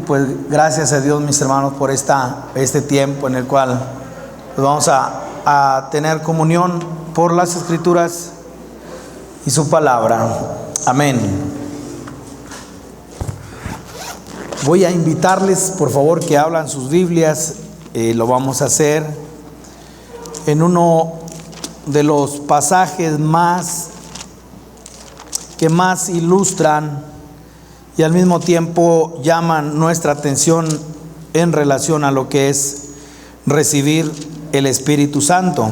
pues gracias a Dios, mis hermanos, por este tiempo en el cual pues vamos a tener comunión por las Escrituras y su palabra. Amén. Voy a invitarles, por favor, que abran sus Biblias. Lo vamos a hacer en uno de los pasajes que más ilustran y al mismo tiempo llaman nuestra atención en relación a lo que es recibir el Espíritu Santo.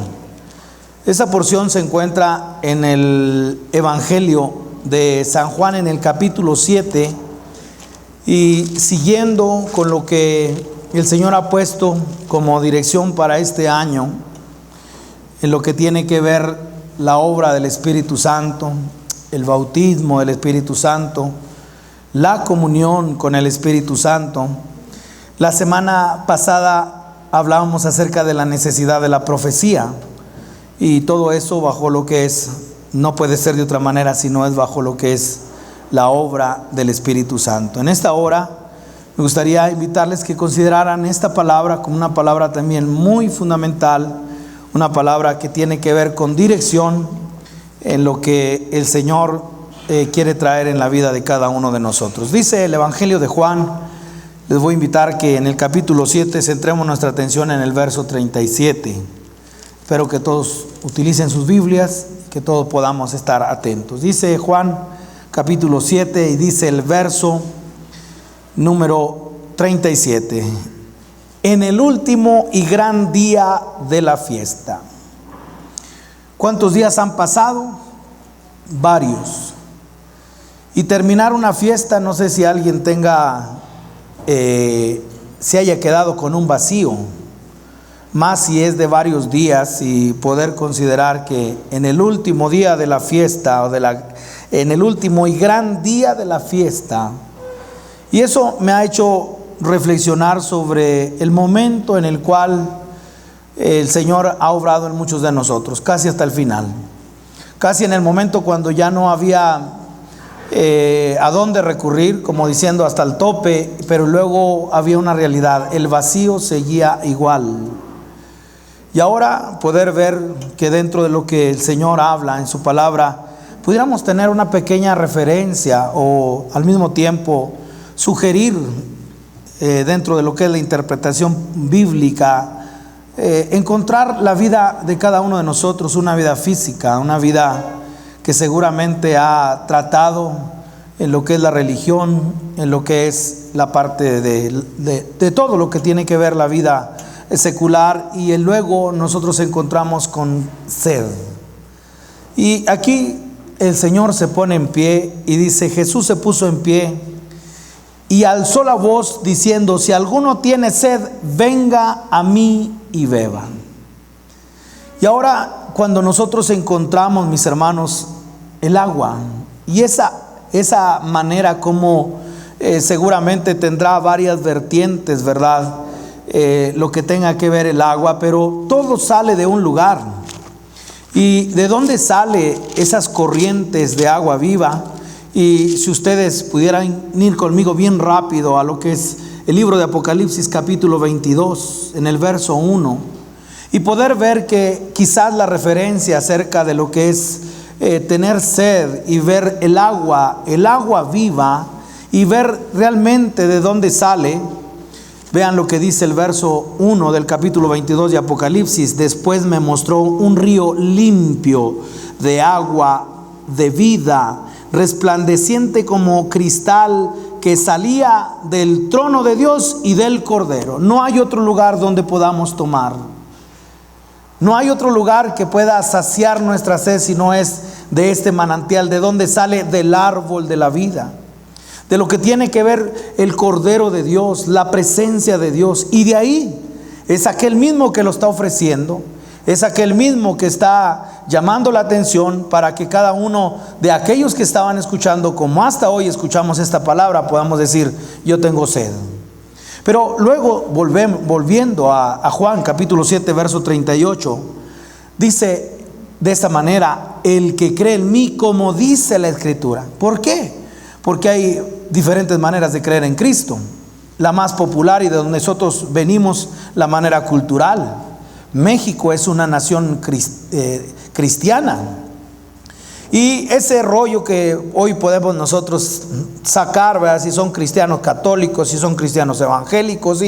Esa porción se encuentra en el Evangelio de San Juan, en el capítulo 7, y siguiendo con lo que el Señor ha puesto como dirección para este año, en lo que tiene que ver la obra del Espíritu Santo, el bautismo del Espíritu Santo, la comunión con el Espíritu Santo. La semana pasada hablábamos acerca de la necesidad de la profecía, y todo eso bajo lo que es, no puede ser de otra manera sino es bajo lo que es la obra del Espíritu Santo. En esta hora me gustaría invitarles que consideraran esta palabra como una palabra también muy fundamental, una palabra que tiene que ver con dirección en lo que el Señor quiere traer en la vida de cada uno de nosotros. Dice el Evangelio de Juan, les voy a invitar que en el capítulo 7 centremos nuestra atención en el verso 37. Espero que todos utilicen sus Biblias, que todos podamos estar atentos. Dice Juan capítulo 7 y dice el verso número 37. En el último y gran día de la fiesta. ¿Cuántos días han pasado? Varios. Y terminar una fiesta, no sé si alguien se haya quedado con un vacío, más si es de varios días, y poder considerar que en el último día de la fiesta, en el último y gran día de la fiesta, y eso me ha hecho reflexionar sobre el momento en el cual el Señor ha obrado en muchos de nosotros, casi hasta el final, casi en el momento cuando ya no había a dónde recurrir, como diciendo hasta el tope, pero luego había una realidad, el vacío seguía igual. Y ahora poder ver que dentro de lo que el Señor habla en su palabra, pudiéramos tener una pequeña referencia o al mismo tiempo sugerir dentro de lo que es la interpretación bíblica, encontrar la vida de cada uno de nosotros, una vida física, una vida que seguramente ha tratado en lo que es la religión, en lo que es la parte de todo lo que tiene que ver la vida secular, y luego nosotros encontramos con sed. Y aquí el Señor se pone en pie y dice: Jesús se puso en pie y alzó la voz diciendo: si alguno tiene sed, venga a mí y beba. Y ahora, cuando nosotros encontramos, mis hermanos, el agua, y esa manera como seguramente tendrá varias vertientes, ¿verdad? Lo que tenga que ver el agua, pero todo sale de un lugar. ¿Y de dónde sale esas corrientes de agua viva? Y si ustedes pudieran ir conmigo bien rápido a lo que es el libro de Apocalipsis capítulo 22, en el verso 1, y poder ver que quizás la referencia acerca de lo que es tener sed y ver el agua viva, y ver realmente de dónde sale. Vean lo que dice el verso 1 del capítulo 22 de Apocalipsis: después me mostró un río limpio de agua de vida, resplandeciente como cristal, que salía del trono de Dios y del Cordero. No hay otro lugar donde podamos tomar. No hay otro lugar que pueda saciar nuestra sed si no es de este manantial, de donde sale del árbol de la vida, de lo que tiene que ver el Cordero de Dios, la presencia de Dios. Y de ahí es aquel mismo que lo está ofreciendo, es aquel mismo que está llamando la atención para que cada uno de aquellos que estaban escuchando, como hasta hoy escuchamos esta palabra, podamos decir: yo tengo sed. Pero luego volviendo a Juan capítulo 7 verso 38, dice de esta manera: el que cree en mí, como dice la Escritura. ¿Por qué? Porque hay diferentes maneras de creer en Cristo. la más popular y de donde nosotros venimos, la manera cultural. México es una nación cristiana. Y ese rollo que hoy podemos nosotros sacar, ¿verdad? Si son cristianos católicos, si son cristianos evangélicos,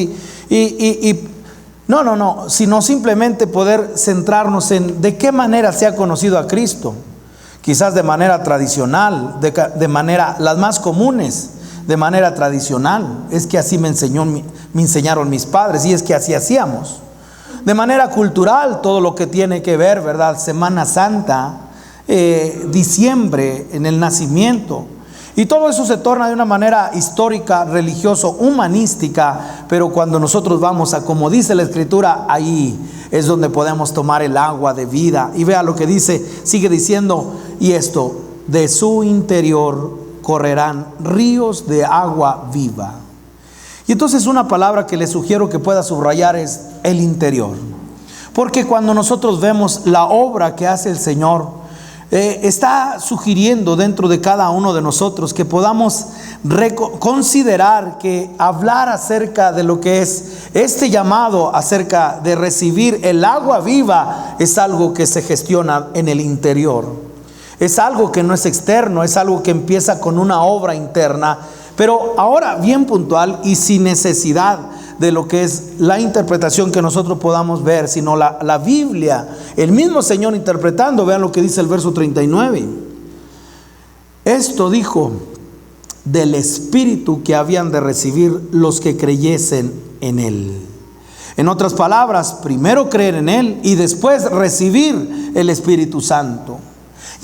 no, sino simplemente poder centrarnos en de qué manera se ha conocido a Cristo. Quizás de manera tradicional, de manera, las más comunes, de manera tradicional. Es que así me enseñaron mis padres, y es que así hacíamos. De manera cultural, todo lo que tiene que ver, ¿verdad? Semana Santa, diciembre, en el nacimiento, y todo eso se torna de una manera histórica, religioso, humanística. Pero cuando nosotros vamos a, como dice la Escritura, ahí es donde podemos tomar el agua de vida. Y vea lo que dice, sigue diciendo, y esto, de su interior correrán ríos de agua viva. Y entonces una palabra que le sugiero que pueda subrayar es el interior, porque cuando nosotros vemos la obra que hace el Señor, está sugiriendo dentro de cada uno de nosotros que podamos considerar que hablar acerca de lo que es este llamado acerca de recibir el agua viva es algo que se gestiona en el interior. Es algo que no es externo, es algo que empieza con una obra interna, pero ahora bien puntual y sin necesidad de lo que es la interpretación que nosotros podamos ver, sino la Biblia, el mismo Señor interpretando. Vean lo que dice el verso 39. Esto dijo del Espíritu que habían de recibir los que creyesen en Él. En otras palabras, primero creer en Él y después recibir el Espíritu Santo.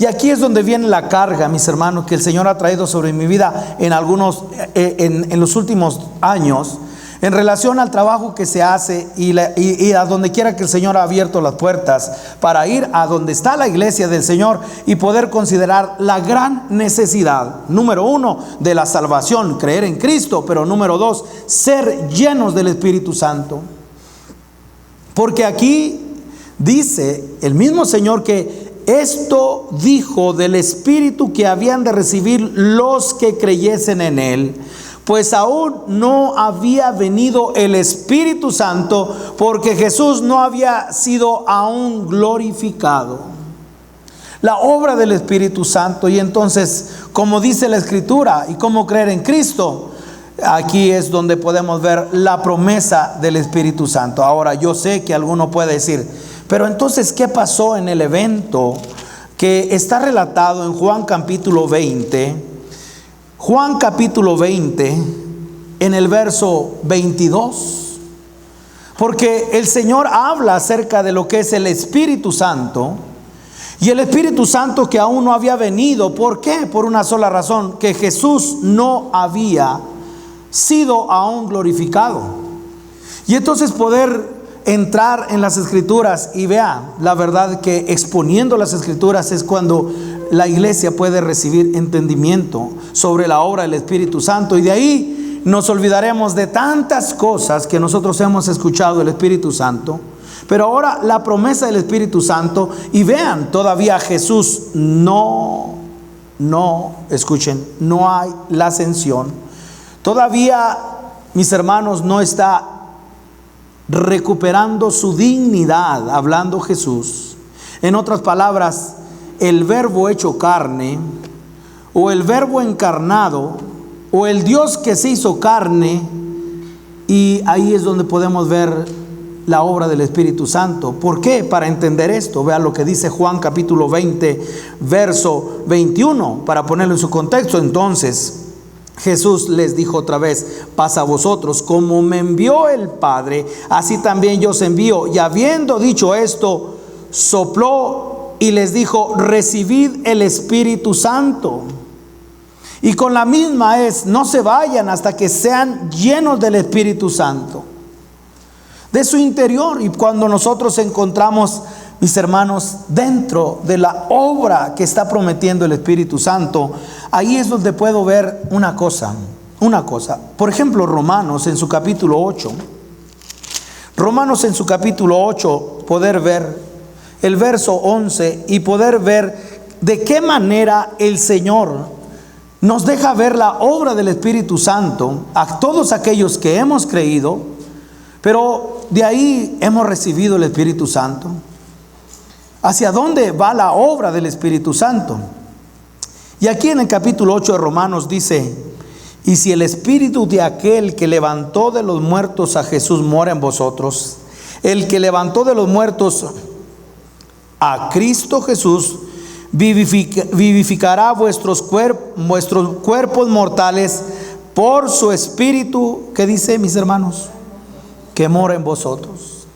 Y aquí es donde viene la carga, mis hermanos, que el Señor ha traído sobre mi vida en los últimos años, en relación al trabajo que se hace y a donde quiera que el Señor ha abierto las puertas para ir a donde está la iglesia del Señor y poder considerar la gran necesidad, número 1, de la salvación, creer en Cristo, pero número 2, ser llenos del Espíritu Santo. Porque aquí dice el mismo Señor que esto dijo del Espíritu que habían de recibir los que creyesen en Él, pues aún no había venido el Espíritu Santo, porque Jesús no había sido aún glorificado. La obra del Espíritu Santo. Y entonces, como dice la Escritura y cómo creer en Cristo, aquí es donde podemos ver la promesa del Espíritu Santo. Ahora, yo sé que alguno puede decir, pero entonces, ¿qué pasó en el evento que está relatado en Juan capítulo 20? Juan capítulo 20, en el verso 22. Porque el Señor habla acerca de lo que es el Espíritu Santo. Y el Espíritu Santo que aún no había venido. ¿Por qué? Por una sola razón, que Jesús no había sido aún glorificado. Y entonces poder entrar en las Escrituras y vea, la verdad que exponiendo las Escrituras es cuando la iglesia puede recibir entendimiento sobre la obra del Espíritu Santo. Y de ahí nos olvidaremos de tantas cosas que nosotros hemos escuchado del Espíritu Santo. Pero ahora la promesa del Espíritu Santo, y vean, todavía Jesús escuchen, no hay la ascensión. Todavía, mis hermanos, no está recuperando su dignidad, hablando Jesús. En otras palabras, el verbo hecho carne, o el verbo encarnado, o el Dios que se hizo carne. Y ahí es donde podemos ver la obra del Espíritu Santo. ¿Por qué? Para entender esto, vean lo que dice Juan capítulo 20, verso 21, para ponerlo en su contexto. Entonces Jesús les dijo otra vez: pasa a vosotros, como me envió el Padre, así también yo os envío. Y habiendo dicho esto, sopló y les dijo: recibid el Espíritu Santo. Y con la misma no se vayan hasta que sean llenos del Espíritu Santo, de su interior. Y cuando nosotros encontramos, mis hermanos, dentro de la obra que está prometiendo el Espíritu Santo, ahí es donde puedo ver una cosa. Por ejemplo, Romanos en su capítulo 8. Romanos en su capítulo 8, poder ver el verso 11 y poder ver de qué manera el Señor nos deja ver la obra del Espíritu Santo a todos aquellos que hemos creído, pero de ahí hemos recibido el Espíritu Santo. ¿Hacia dónde va la obra del Espíritu Santo? Y aquí en el capítulo 8 de Romanos dice: y si el Espíritu de aquel que levantó de los muertos a Jesús mora en vosotros, el que levantó de los muertos a Cristo Jesús vivificará vuestros cuerpos mortales por su Espíritu, ¿qué dice, mis hermanos? Que mora en vosotros.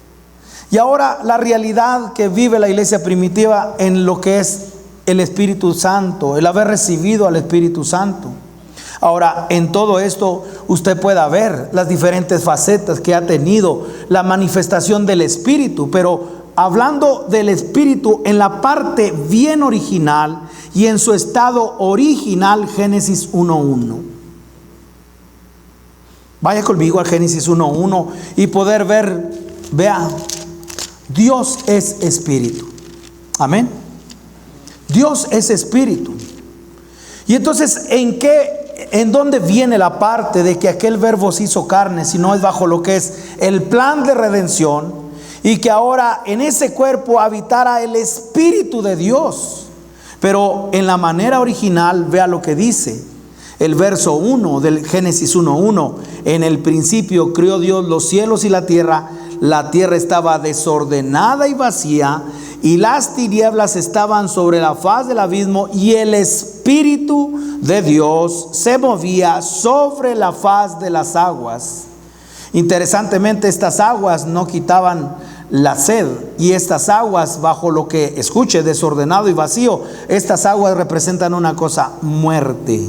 Y ahora la realidad que vive la iglesia primitiva en lo que es el Espíritu Santo, el haber recibido al Espíritu Santo. Ahora, en todo esto usted pueda ver las diferentes facetas que ha tenido la manifestación del Espíritu, pero hablando del Espíritu en la parte bien original y en su estado original, Génesis 1:1. Vaya conmigo a Génesis 1:1 y poder ver, vea, Dios es Espíritu. Amén. Dios es Espíritu. Y entonces, ¿en dónde viene la parte de que aquel verbo se hizo carne? Si no es bajo lo que es el plan de redención, y que ahora en ese cuerpo habitara el Espíritu de Dios. Pero en la manera original, vea lo que dice el verso 1 del Génesis 1:1. En el principio creó Dios los cielos y la tierra estaba desordenada y vacía, y las tinieblas estaban sobre la faz del abismo, y el Espíritu de Dios se movía sobre la faz de las aguas. Interesantemente, estas aguas no quitaban la sed, y estas aguas, bajo lo que escuche, desordenado y vacío, estas aguas representan una cosa: muerte.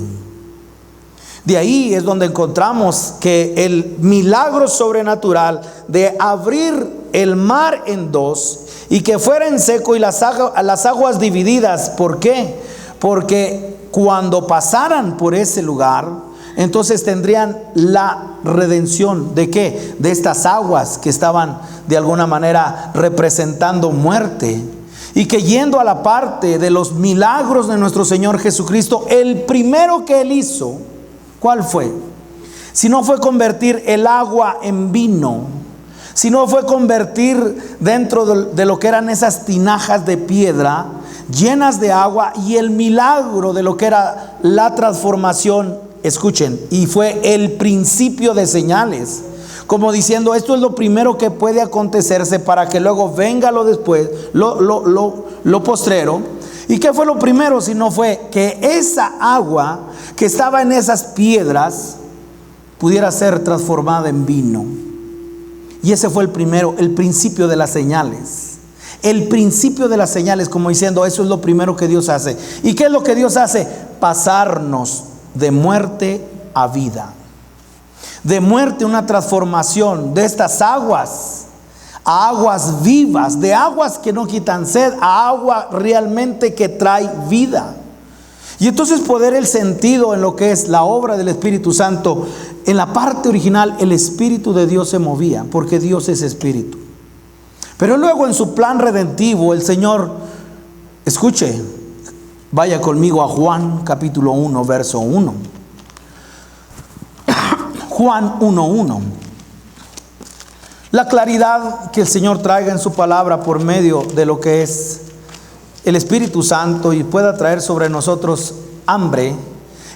De ahí es donde encontramos que el milagro sobrenatural de abrir el mar en dos y que fuera en seco y las aguas divididas. ¿Por qué? Porque cuando pasaran por ese lugar, entonces tendrían la redención ¿de qué? De estas aguas que estaban de alguna manera representando muerte. Y que yendo a la parte de los milagros de nuestro Señor Jesucristo, el primero que Él hizo, ¿cuál fue? Si no fue convertir el agua en vino, si no fue convertir dentro de lo que eran esas tinajas de piedra llenas de agua, y el milagro de lo que era la transformación, escuchen, y fue el principio de señales, como diciendo: esto es lo primero que puede acontecerse para que luego venga lo después, lo postrero. ¿Y qué fue lo primero? Si no fue que esa agua que estaba en esas piedras pudiera ser transformada en vino. Y ese fue el primero, el principio de las señales. El principio de las señales, como diciendo: eso es lo primero que Dios hace. ¿Y qué es lo que Dios hace? Pasarnos de muerte a vida. De muerte, una transformación de estas aguas a aguas vivas, de aguas que no quitan sed a agua realmente que trae vida. Y entonces poder el sentido en lo que es la obra del Espíritu Santo. En la parte original el Espíritu de Dios se movía, porque Dios es Espíritu. Pero luego en su plan redentivo el Señor, escuche, vaya conmigo a Juan capítulo 1 verso 1. Juan 1:1. La claridad que el Señor traiga en su palabra por medio de lo que es el Espíritu Santo, y pueda traer sobre nosotros hambre,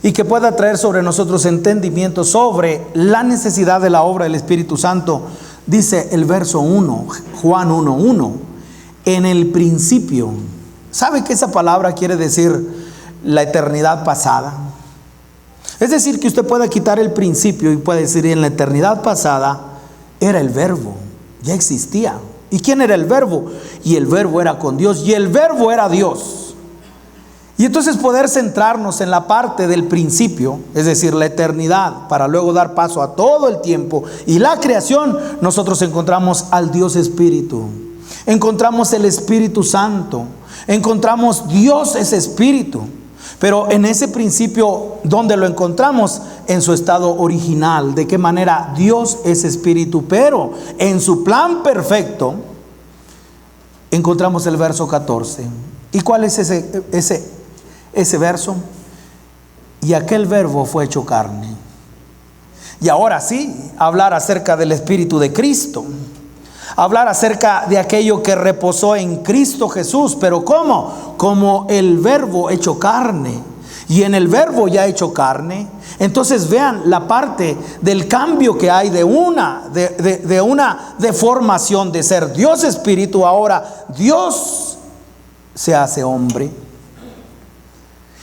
y que pueda traer sobre nosotros entendimiento sobre la necesidad de la obra del Espíritu Santo. Dice el verso 1, Juan 1:1, en el principio. ¿Sabe que esa palabra quiere decir la eternidad pasada? Es decir, que usted puede quitar el principio y puede decir: en la eternidad pasada era el verbo, ya existía. ¿Y quién era el verbo? Y el verbo era con Dios, y el verbo era Dios. Y entonces poder centrarnos en la parte del principio, es decir, la eternidad, para luego dar paso a todo el tiempo y la creación, nosotros encontramos al Dios Espíritu, encontramos el Espíritu Santo, encontramos Dios es Espíritu. Pero en ese principio, ¿dónde lo encontramos? En su estado original. ¿De qué manera? Dios es Espíritu, pero en su plan perfecto encontramos el verso 14. ¿Y cuál es ese verso? y aquel verbo fue hecho carne. Y ahora sí, hablar acerca del Espíritu de Cristo. Hablar acerca de aquello que reposó en Cristo Jesús. ¿Pero cómo? Como el verbo hecho carne. Y en el verbo ya hecho carne. Entonces vean la parte del cambio que hay de una deformación de ser Dios Espíritu. Ahora Dios se hace hombre.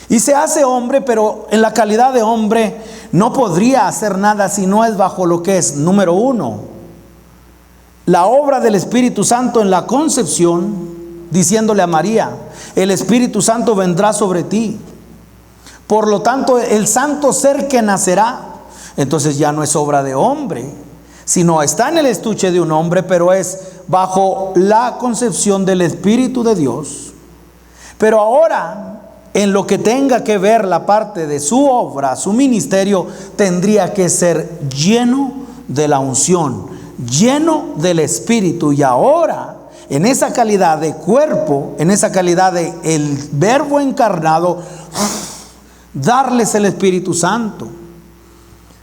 Y se hace hombre, pero en la calidad de hombre no podría hacer nada si no es bajo lo que es, número uno, la obra del Espíritu Santo en la concepción, diciéndole a María: el Espíritu Santo vendrá sobre ti. Por lo tanto, el santo ser que nacerá, entonces ya no es obra de hombre, sino está en el estuche de un hombre, pero es bajo la concepción del Espíritu de Dios. Pero ahora, en lo que tenga que ver la parte de su obra, su ministerio, tendría que ser lleno de la unción, lleno del Espíritu. Y ahora, en esa calidad de cuerpo, en esa calidad de el verbo encarnado, darles el Espíritu Santo,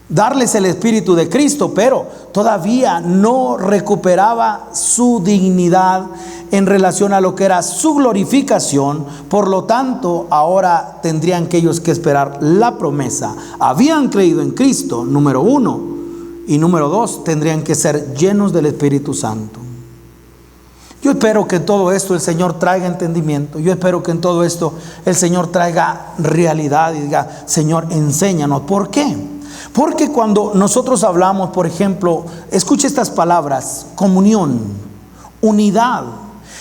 darles el Espíritu de Cristo, pero todavía no recuperaba su dignidad en relación a lo que era su glorificación. Por lo tanto, ahora tendrían que ellos que esperar la promesa. Habían creído en Cristo, número uno, y número dos, tendrían que ser llenos del Espíritu Santo. Yo espero que en todo esto el Señor traiga entendimiento. Yo espero que en todo esto el Señor traiga realidad y diga: Señor, enséñanos. ¿Por qué? Porque cuando nosotros hablamos, por ejemplo, escuche estas palabras: comunión, unidad.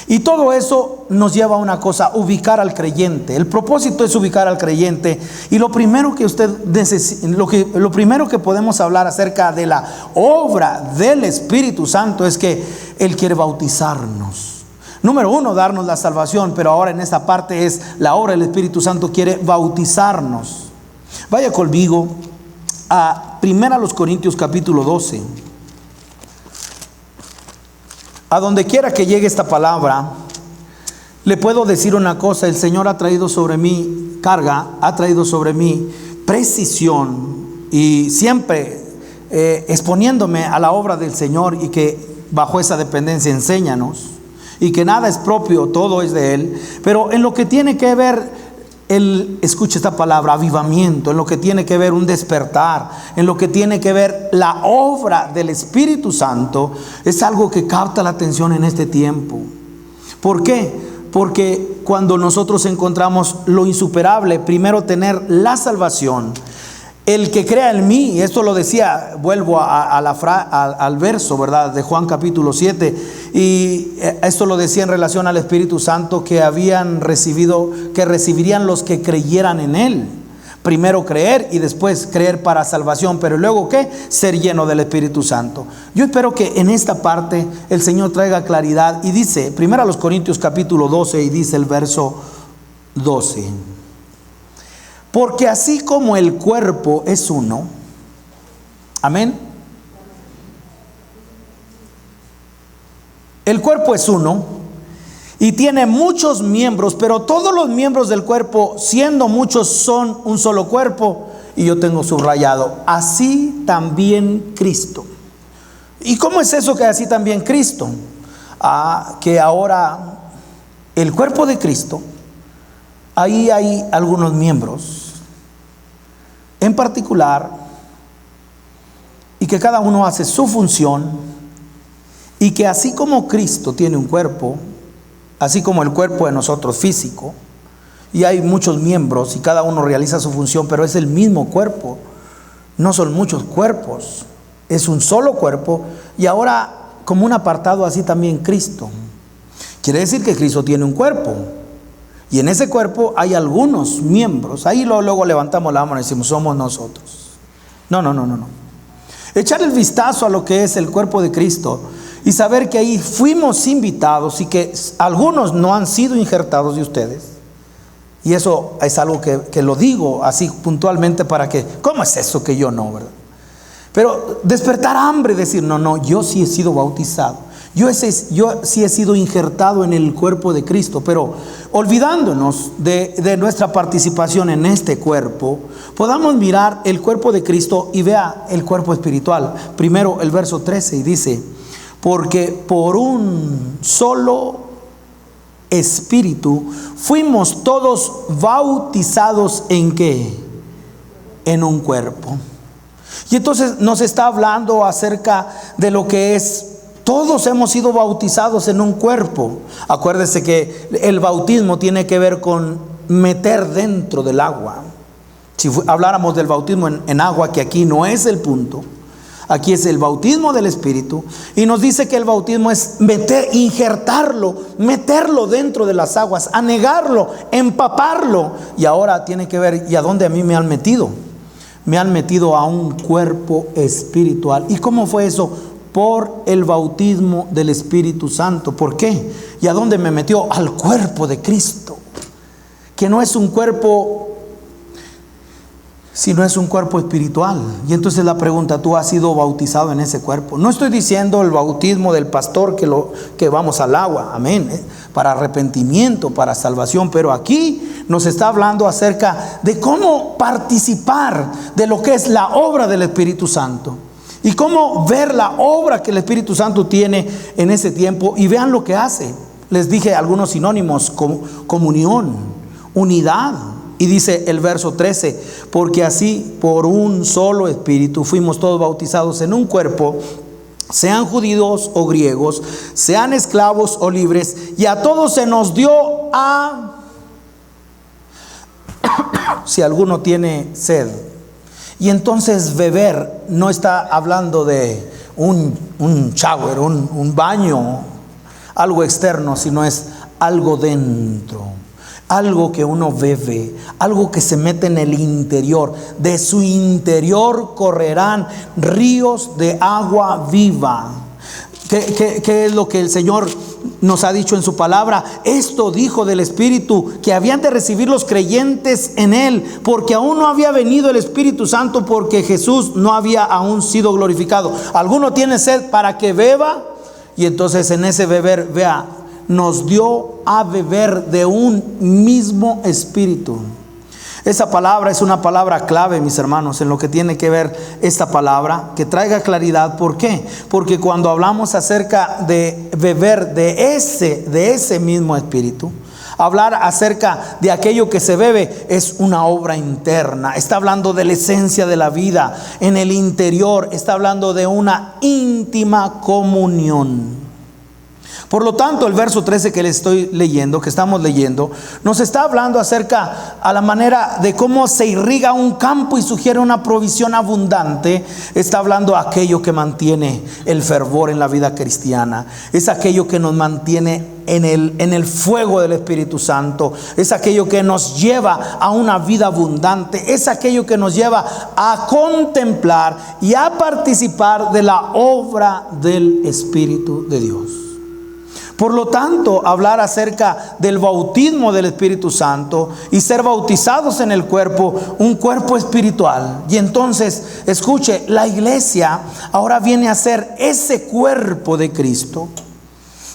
Y todo eso nos lleva a una cosa: ubicar al creyente. El propósito es ubicar al creyente. Y lo primero que lo primero que podemos hablar acerca de la obra del Espíritu Santo es que Él quiere bautizarnos. Número uno, darnos la salvación, pero ahora en esta parte es la obra del Espíritu Santo, quiere bautizarnos. Vaya conmigo a 1 Corintios capítulo 12. A donde quiera que llegue esta palabra, le puedo decir una cosa: el Señor ha traído sobre mí carga, ha traído sobre mí precisión, y siempre exponiéndome a la obra del Señor, y que bajo esa dependencia enséñanos, y que nada es propio, todo es de Él. Pero en lo que tiene que ver escuche esta palabra, avivamiento, en lo que tiene que ver un despertar, en lo que tiene que ver la obra del Espíritu Santo, es algo que capta la atención en este tiempo. ¿Por qué? Porque cuando nosotros encontramos lo insuperable, primero tener la salvación. El que crea en mí, y esto lo decía, vuelvo al verso, ¿verdad?, de Juan capítulo 7, y esto lo decía en relación al Espíritu Santo que habían recibido, que recibirían los que creyeran en Él. Primero creer y después creer para salvación, pero luego ¿qué? Ser lleno del Espíritu Santo. Yo espero que en esta parte el Señor traiga claridad, y dice, 1 Corintios capítulo 12, y dice el verso 12: porque así como el cuerpo es uno, amén. El cuerpo es uno y tiene muchos miembros, pero todos los miembros del cuerpo, siendo muchos, son un solo cuerpo. Y yo tengo subrayado: así también Cristo. ¿Y cómo es eso que así también Cristo? Que ahora el cuerpo de Cristo, ahí hay algunos miembros en particular, y que cada uno hace su función, y que así como Cristo tiene un cuerpo, así como el cuerpo de nosotros físico, y hay muchos miembros y cada uno realiza su función, pero es el mismo cuerpo, no son muchos cuerpos, es un solo cuerpo. Y ahora, como un apartado, así también Cristo. Quiere decir que Cristo tiene un cuerpo, y en ese cuerpo hay algunos miembros. Ahí luego levantamos la mano y decimos: somos nosotros. No. Echar el vistazo a lo que es el cuerpo de Cristo y saber que ahí fuimos invitados, y que algunos no han sido injertados de ustedes. Y eso es algo que lo digo así puntualmente para que, ¿cómo es eso que yo no, verdad? Pero despertar hambre y decir: no, yo sí he sido bautizado, Yo sí he sido injertado en el cuerpo de Cristo, pero olvidándonos de nuestra participación en este cuerpo, podamos mirar el cuerpo de Cristo y vea el cuerpo espiritual. Primero el verso 13 y dice: porque por un solo espíritu fuimos todos bautizados ¿en qué? En un cuerpo. Y entonces nos está hablando acerca de lo que es: todos hemos sido bautizados en un cuerpo. Acuérdese que el bautismo tiene que ver con meter dentro del agua. Si habláramos del bautismo en agua, que aquí no es el punto, aquí es el bautismo del Espíritu, y nos dice que el bautismo es injertarlo, meterlo dentro de las aguas, anegarlo, empaparlo. Y ahora tiene que ver, ¿y a dónde a mí me han metido? Me han metido a un cuerpo espiritual. ¿Y cómo fue eso? Por el bautismo del Espíritu Santo. ¿Por qué? ¿Y a dónde me metió? Al cuerpo de Cristo, que no es un cuerpo, sino es un cuerpo espiritual. Y entonces la pregunta: ¿tú has sido bautizado en ese cuerpo? No estoy diciendo el bautismo del pastor que vamos al agua, amén, para arrepentimiento, para salvación, pero aquí nos está hablando acerca de cómo participar de lo que es la obra del Espíritu Santo. Y cómo ver la obra que el Espíritu Santo tiene en ese tiempo. Y vean lo que hace. Les dije algunos sinónimos: comunión, unidad. Y dice el verso 13: porque así por un solo espíritu fuimos todos bautizados en un cuerpo, sean judíos o griegos, sean esclavos o libres, y a todos se nos dio a... Si alguno tiene sed. Y entonces beber no está hablando de un shower, un baño, algo externo, sino es algo dentro, algo que uno bebe, algo que se mete en el interior. De su interior correrán ríos de agua viva. ¿Qué es lo que el Señor nos ha dicho en su palabra? Esto dijo del Espíritu que habían de recibir los creyentes en Él, porque aún no había venido el Espíritu Santo, porque Jesús no había aún sido glorificado. ¿Alguno tiene sed? Para que beba. Y entonces en ese beber, vea, nos dio a beber de un mismo Espíritu. Esa palabra es una palabra clave, mis hermanos, en lo que tiene que ver esta palabra, que traiga claridad. ¿Por qué? Porque cuando hablamos acerca de beber de ese mismo Espíritu, hablar acerca de aquello que se bebe es una obra interna. Está hablando de la esencia de la vida en el interior. Está hablando de una íntima comunión. Por lo tanto, el verso 13 que le estoy leyendo, que estamos leyendo, nos está hablando acerca a la manera de cómo se irriga un campo y sugiere una provisión abundante. Está hablando de aquello que mantiene el fervor en la vida cristiana. Es aquello que nos mantiene en el fuego del Espíritu Santo. Es aquello que nos lleva a una vida abundante. Es aquello que nos lleva a contemplar y a participar de la obra del Espíritu de Dios. Por lo tanto, hablar acerca del bautismo del Espíritu Santo y ser bautizados en el cuerpo, un cuerpo espiritual. Y entonces, escuche, la iglesia ahora viene a ser ese cuerpo de Cristo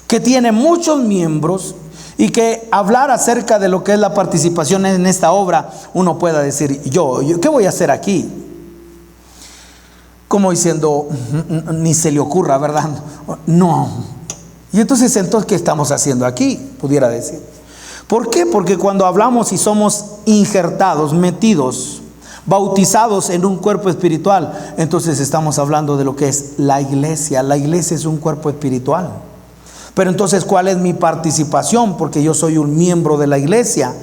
que tiene muchos miembros, y que hablar acerca de lo que es la participación en esta obra, uno pueda decir: yo ¿qué voy a hacer aquí? Como diciendo, ni se le ocurra, ¿verdad? No. Y entonces, ¿qué estamos haciendo aquí? Pudiera decir. ¿Por qué? Porque cuando hablamos y somos injertados, metidos, bautizados en un cuerpo espiritual, entonces estamos hablando de lo que es la iglesia. La iglesia es un cuerpo espiritual. Pero entonces, ¿cuál es mi participación? Porque yo soy un miembro de la iglesia.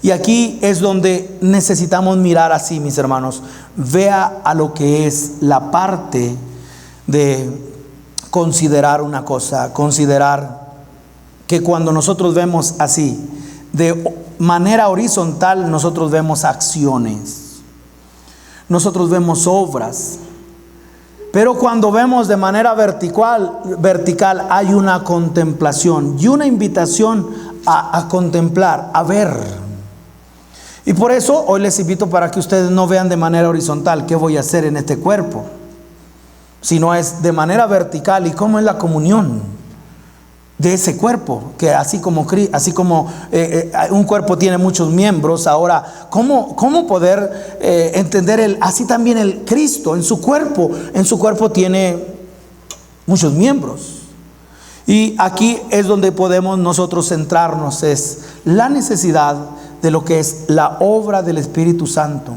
Y aquí es donde necesitamos mirar así, mis hermanos. Vea a lo que es la parte de considerar una cosa, considerar que cuando nosotros vemos así, de manera horizontal, nosotros vemos acciones, nosotros vemos obras, pero cuando vemos de manera vertical hay una contemplación y una invitación a contemplar, a ver. Y por eso hoy les invito para que ustedes no vean de manera horizontal qué voy a hacer en este cuerpo, sino es de manera vertical. ¿Y cómo es la comunión? de ese cuerpo, que así como un cuerpo tiene muchos miembros, ahora, ¿cómo poder entender así también el Cristo en su cuerpo tiene muchos miembros? Y aquí es donde podemos nosotros centrarnos, es la necesidad de lo que es la obra del Espíritu Santo.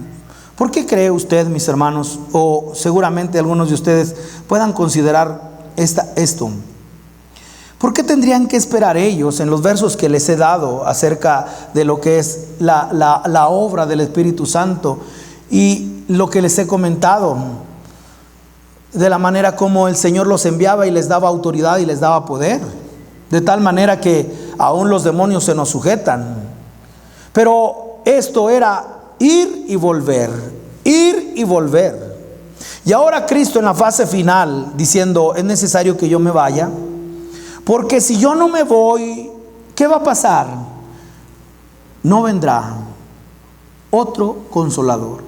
¿Por qué cree usted, mis hermanos, o seguramente algunos de ustedes puedan considerar esto? ¿Por qué tendrían que esperar ellos en los versos que les he dado acerca de lo que es la obra del Espíritu Santo y lo que les he comentado de la manera como el Señor los enviaba y les daba autoridad y les daba poder, de tal manera que aún los demonios se nos sujetan? Pero esto era ir y volver, ir y volver. Y ahora Cristo en la fase final diciendo: es necesario que yo me vaya, porque si yo no me voy, ¿qué va a pasar? No vendrá otro consolador.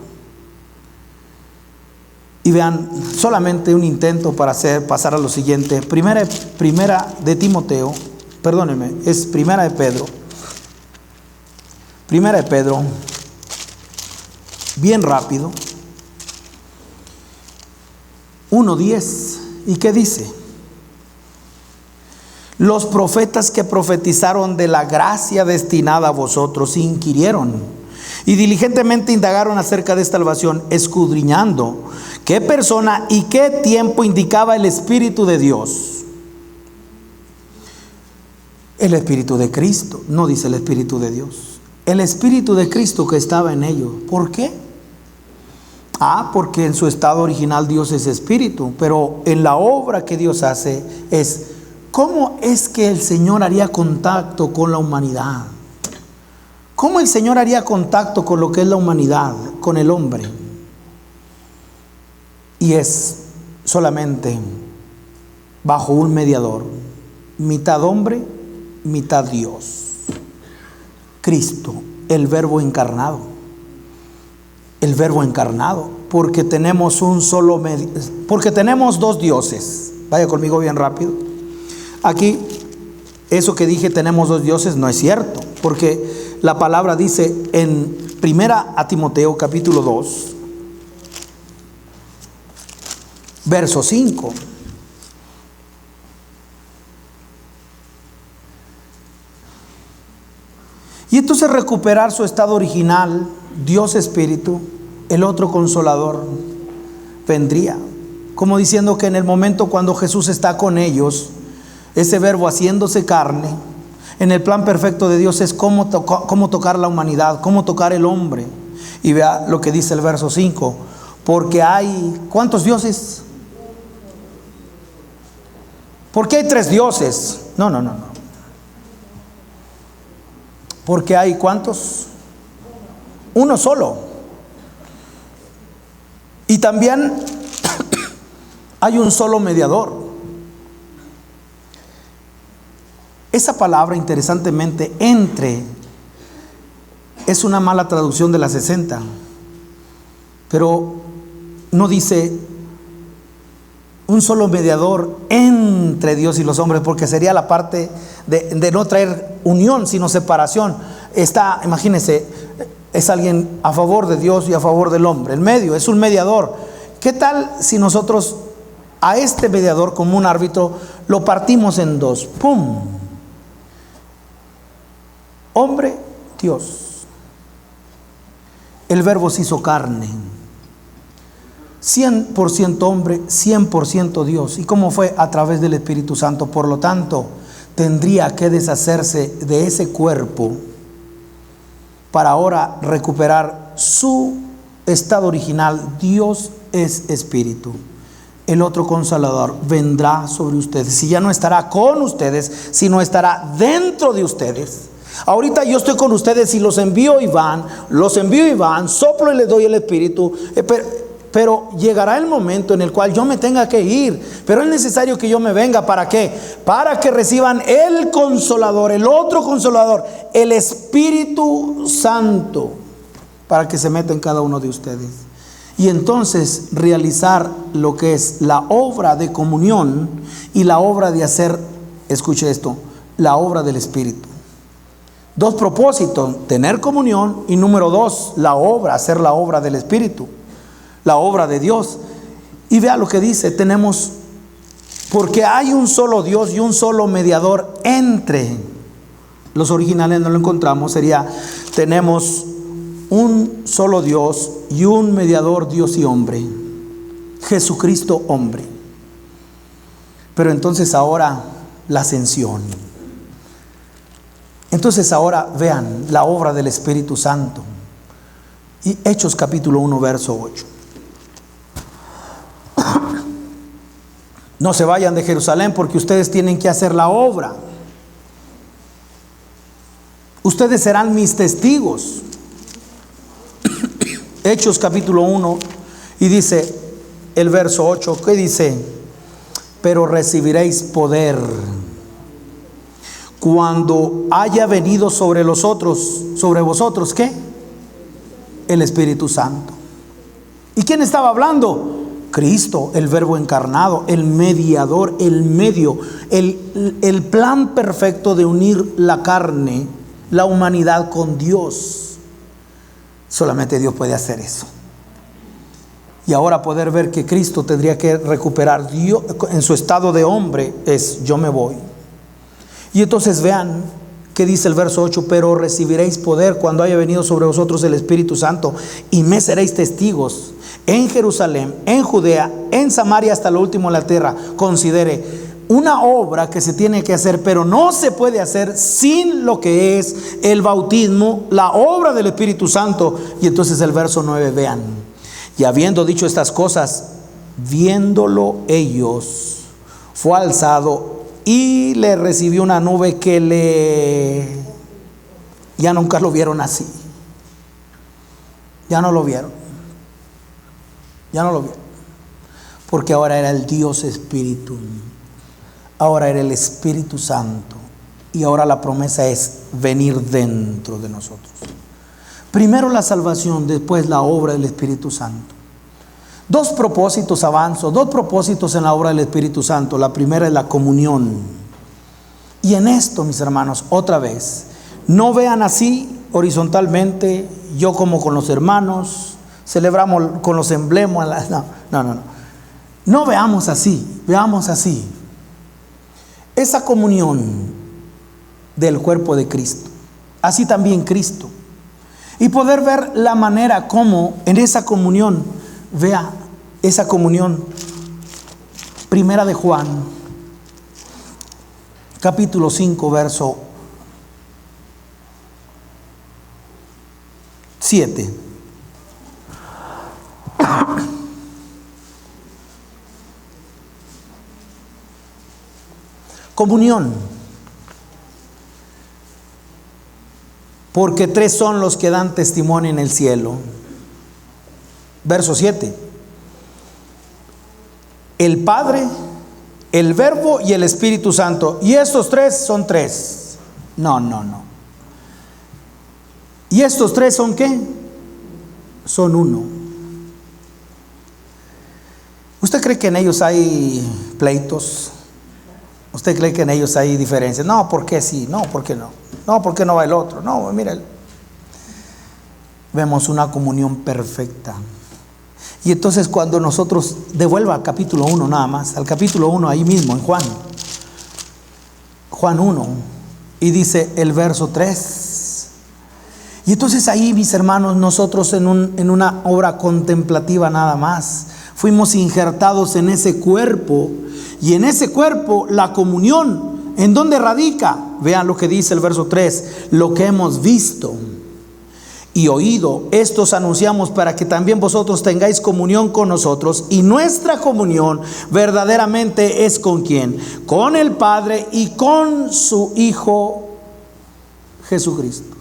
Y vean, solamente un intento para pasar a lo siguiente. Primera de Timoteo, perdónenme, es Primera de Pedro. Primera de Pedro, bien rápido. 1:10. ¿Y qué dice? Los profetas que profetizaron de la gracia destinada a vosotros inquirieron y diligentemente indagaron acerca de esta salvación, escudriñando qué persona y qué tiempo indicaba el Espíritu de Dios. El Espíritu de Cristo, no dice el Espíritu de Dios. El Espíritu de Cristo que estaba en ellos. ¿Por qué? Porque en su estado original Dios es Espíritu, pero en la obra que Dios hace es: ¿cómo es que el Señor haría contacto con la humanidad? ¿Cómo el Señor haría contacto con lo que es la humanidad, con el hombre? Y es solamente bajo un mediador, mitad hombre, mitad Dios. Cristo, el Verbo encarnado. El Verbo encarnado, porque tenemos porque tenemos dos dioses. Vaya conmigo bien rápido. Aquí, eso que dije, tenemos dos dioses, no es cierto, porque la palabra dice en Primera a Timoteo capítulo 2, verso 5. Y entonces recuperar su estado original, Dios Espíritu, el otro consolador vendría, como diciendo que en el momento cuando Jesús está con ellos, ese Verbo haciéndose carne, en el plan perfecto de Dios es cómo tocar la humanidad, cómo tocar el hombre. Y vea lo que dice el verso 5, porque hay, ¿cuántos dioses? ¿Por qué hay tres dioses? No. Porque hay, ¿cuántos? Uno solo. Y también hay un solo mediador. Esa palabra, interesantemente, entre, es una mala traducción de la 60, pero no dice un solo mediador entre Dios y los hombres, porque sería la parte de no traer unión, sino separación. Imagínense, es alguien a favor de Dios y a favor del hombre. El medio es un mediador. ¿Qué tal si nosotros a este mediador, como un árbitro, lo partimos en dos? ¡Pum! Hombre, Dios. El Verbo se hizo carne. 100% hombre, 100% Dios. ¿Y cómo fue? A través del Espíritu Santo. Por lo tanto, tendría que deshacerse de ese cuerpo para ahora recuperar su estado original. Dios es Espíritu. El otro Consolador vendrá sobre ustedes. Si ya no estará con ustedes, sino estará dentro de ustedes. Ahorita yo estoy con ustedes y los envío y van, soplo y les doy el Espíritu, pero llegará el momento en el cual yo me tenga que ir, pero es necesario que yo me venga. ¿Para qué? Para que reciban el Consolador, el otro Consolador, el Espíritu Santo, para que se meta en cada uno de ustedes. Y entonces realizar lo que es la obra de comunión y la obra de hacer escuche esto, la obra del Espíritu. Dos propósitos: tener comunión, y número dos, la obra, hacer la obra del Espíritu, la obra de Dios. Y vea lo que dice, tenemos, porque hay un solo Dios y un solo mediador entre. Los originales no lo encontramos, sería, tenemos un solo Dios y un mediador, Dios y hombre, Jesucristo hombre. Pero entonces ahora la ascensión. Entonces ahora vean la obra del Espíritu Santo. Y Hechos capítulo 1 verso 8. No se vayan de Jerusalén, porque ustedes tienen que hacer la obra. Ustedes serán mis testigos. Hechos capítulo 1, y dice el verso 8, ¿qué dice? Pero recibiréis poder cuando haya venido sobre vosotros, ¿qué? El Espíritu Santo. ¿Y quién estaba hablando? Cristo, el Verbo encarnado, el mediador, el medio, el plan perfecto de unir la carne, la humanidad con Dios. Solamente Dios puede hacer eso. Y ahora poder ver que Cristo tendría que recuperar Dios en su estado de hombre, es: yo me voy. Y entonces vean que dice el verso 8: pero recibiréis poder cuando haya venido sobre vosotros el Espíritu Santo, y me seréis testigos en Jerusalén, en Judea, en Samaria, hasta lo último de la tierra. Considere una obra que se tiene que hacer, pero no se puede hacer sin lo que es el bautismo, la obra del Espíritu Santo. Y entonces el verso 9, vean: y habiendo dicho estas cosas, viéndolo ellos, fue alzado y le recibió una nube que ya nunca lo vieron así. Ya no lo vieron. Porque ahora era el Dios Espíritu. Ahora era el Espíritu Santo. Y ahora la promesa es venir dentro de nosotros. Primero la salvación, después la obra del Espíritu Santo. Dos propósitos en la obra del Espíritu Santo. La primera es la comunión. Y en esto, mis hermanos, otra vez, no vean así horizontalmente, yo como con los hermanos, celebramos con los emblemas. No veamos así, veamos así. Esa comunión del cuerpo de Cristo, así también Cristo. Y poder ver la manera como en esa comunión, vea esa comunión. Primera de Juan, capítulo 5, verso 7. Comunión. Porque tres son los que dan testimonio en el cielo. Verso 7. El Padre, el Verbo y el Espíritu Santo. Y estos tres son tres. No. ¿Y estos tres son qué? Son uno. ¿Usted cree que en ellos hay pleitos? ¿Usted cree que en ellos hay diferencias? No, ¿por qué sí? No, ¿por qué no? No, ¿por qué no va el otro? No, mira. Vemos una comunión perfecta. Y entonces cuando nosotros, devuelva al capítulo 1 nada más, al capítulo 1 ahí mismo en Juan 1, y dice el verso 3. Y entonces ahí, mis hermanos, nosotros en una obra contemplativa nada más, fuimos injertados en ese cuerpo. Y en ese cuerpo la comunión, ¿en dónde radica? Vean lo que dice el verso 3: lo que hemos visto y oído, estos anunciamos para que también vosotros tengáis comunión con nosotros. Y nuestra comunión verdaderamente es ¿con quién? Con el Padre y con su Hijo Jesucristo.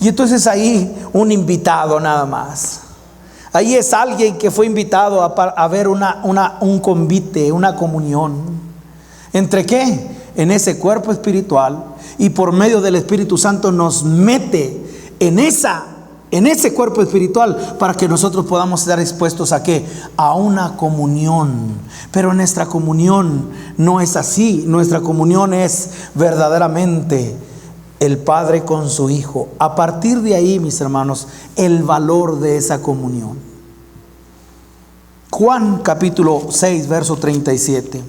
Y entonces ahí un invitado nada más. Ahí es alguien que fue invitado a ver un convite, una comunión. ¿Entre qué? En ese cuerpo espiritual. Y por medio del Espíritu Santo nos mete en esa en ese cuerpo espiritual, para que nosotros podamos estar expuestos ¿a qué? A una comunión. Pero nuestra comunión no es así. Nuestra comunión es verdaderamente el Padre con su Hijo. A partir de ahí, mis hermanos, el valor de esa comunión. Juan capítulo 6, verso 37.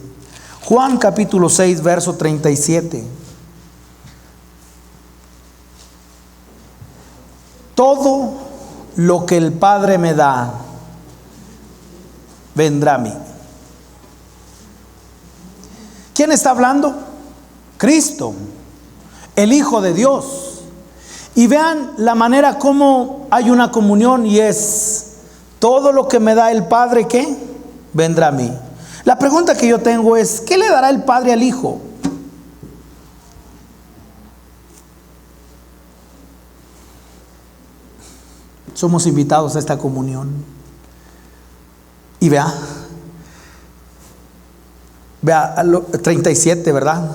Juan capítulo 6, verso 37. Todo lo que el Padre me da, vendrá a mí. ¿Quién está hablando? Cristo, el Hijo de Dios. Y vean la manera como hay una comunión, y es todo lo que me da el Padre, ¿qué? Vendrá a mí. La pregunta que yo tengo es, ¿qué le dará el Padre al Hijo? Somos invitados a esta comunión. Y vea 37, ¿verdad?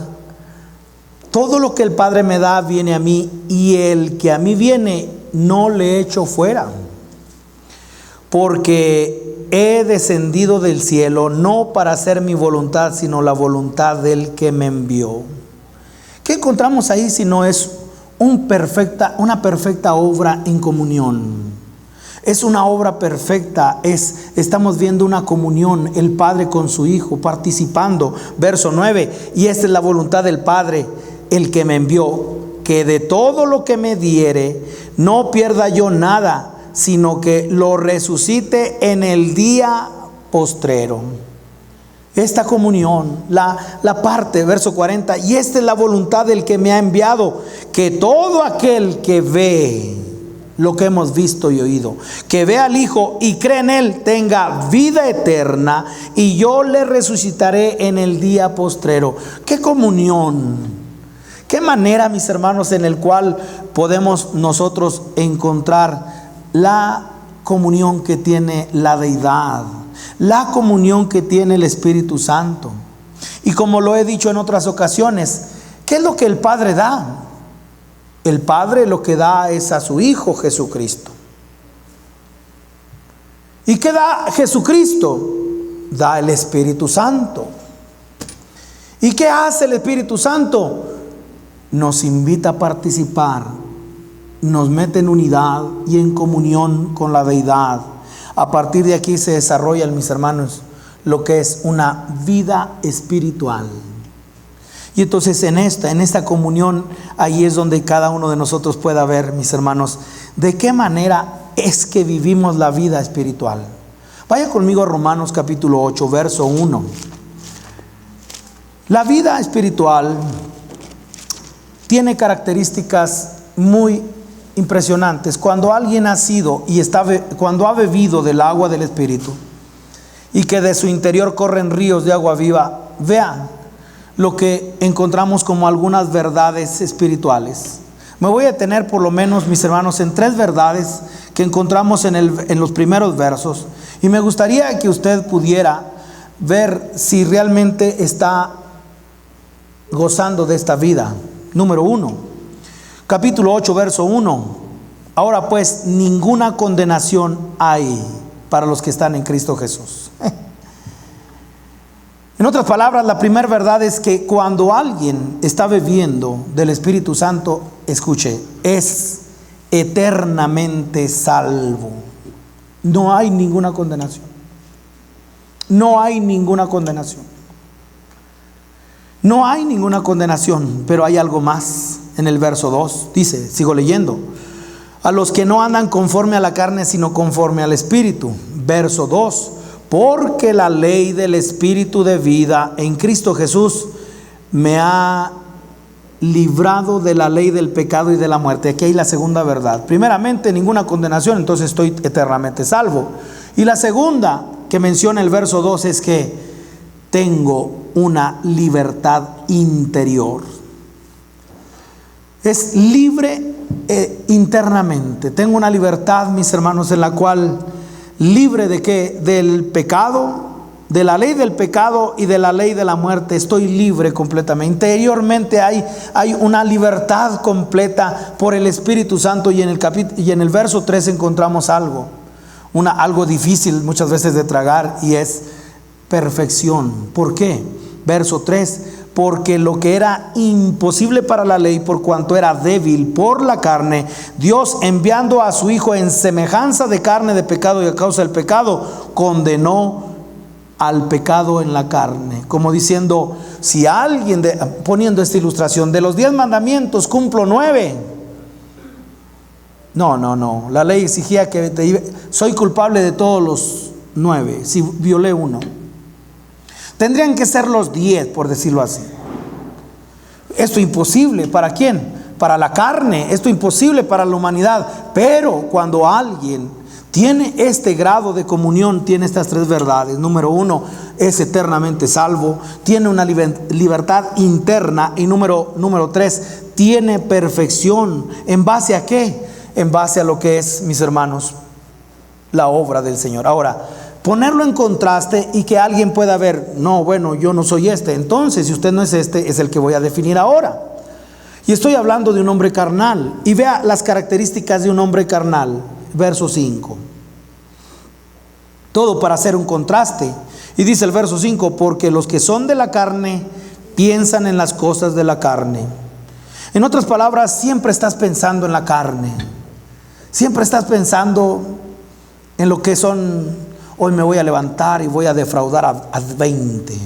Todo lo que el Padre me da viene a mí, y el que a mí viene no le echo fuera, porque he descendido del cielo no para hacer mi voluntad, sino la voluntad del que me envió. ¿Qué encontramos ahí si no es una perfecta obra en comunión? Es una obra perfecta, estamos viendo una comunión, el Padre con su Hijo, participando. Verso 9, y esta es la voluntad del Padre, el que me envió, que de todo lo que me diere, no pierda yo nada, sino que lo resucite en el día postrero. Esta comunión, la parte, verso 40, y esta es la voluntad del que me ha enviado, que todo aquel que ve lo que hemos visto y oído, que ve al Hijo y cree en Él, tenga vida eterna, y yo le resucitaré en el día postrero. ¡Qué comunión! ¡Qué manera, mis hermanos, en el cual podemos nosotros encontrar la comunión que tiene la deidad, la comunión que tiene el Espíritu Santo! Y como lo he dicho en otras ocasiones, ¿qué es lo que el Padre da? El Padre lo que da es a su Hijo Jesucristo. ¿Y qué da Jesucristo? Da el Espíritu Santo. ¿Y qué hace el Espíritu Santo? Nos invita a participar, nos mete en unidad y en comunión con la deidad. A partir de aquí se desarrolla, mis hermanos, lo que es una vida espiritual. Y entonces en esta comunión, ahí es donde cada uno de nosotros pueda ver, mis hermanos, de qué manera es que vivimos la vida espiritual. Vaya conmigo a Romanos capítulo 8, verso 1. La vida espiritual tiene características muy impresionantes. Cuando alguien ha sido cuando ha bebido del agua del Espíritu, y que de su interior corren ríos de agua viva, vean lo que encontramos como algunas verdades espirituales. Me voy a detener por lo menos, mis hermanos, en 3 verdades que encontramos en los primeros versos, y me gustaría que usted pudiera ver si realmente está gozando de esta vida. Número 1, capítulo 8, verso 1. Ahora pues, ninguna condenación hay para los que están en Cristo Jesús. En otras palabras, la primera verdad es que cuando alguien está bebiendo del Espíritu Santo, escuche, es eternamente salvo. No hay ninguna condenación. No hay ninguna condenación. No hay ninguna condenación, pero hay algo más. En el verso 2 dice, sigo leyendo, a los que no andan conforme a la carne, sino conforme al Espíritu. Verso 2, porque la ley del Espíritu de vida en Cristo Jesús me ha librado de la ley del pecado y de la muerte. Aquí hay la segunda verdad. Primeramente, ninguna condenación, entonces estoy eternamente salvo. Y la segunda que menciona el verso 2 es que tengo una libertad interior. Es libre internamente. Tengo una libertad, mis hermanos, en la cual libre de qué? Del pecado, de la ley del pecado y de la ley de la muerte. Estoy libre completamente. Interiormente hay una libertad completa por el Espíritu Santo. Y en el verso 3 encontramos algo difícil muchas veces de tragar, y es perfección. ¿Por qué? Verso 3: porque lo que era imposible para la ley, por cuanto era débil por la carne, Dios, enviando a su Hijo en semejanza de carne de pecado y a causa del pecado, condenó al pecado en la carne. Como diciendo, si alguien, poniendo esta ilustración, de los 10 mandamientos cumplo 9. No. La ley exigía que soy culpable de todos los 9 si violé uno. Tendrían que ser los 10, por decirlo así. Esto imposible, ¿para quién? Para la carne. Esto imposible para la humanidad. Pero cuando alguien tiene este grado de comunión, tiene estas 3 verdades. Número 1, es eternamente salvo, tiene una libertad interna. Y número 3, tiene perfección. ¿En base a qué? En base a lo que es, mis hermanos, la obra del Señor. Ahora, ponerlo en contraste y que alguien pueda ver, no, bueno, yo no soy este. Entonces, si usted no es este, es el que voy a definir ahora. Y estoy hablando de un hombre carnal. Y vea las características de un hombre carnal. Verso 5. Todo para hacer un contraste. Y dice el verso 5: porque los que son de la carne piensan en las cosas de la carne. En otras palabras, siempre estás pensando en la carne. Siempre estás pensando en lo que son. Hoy me voy a levantar y voy a defraudar a 20.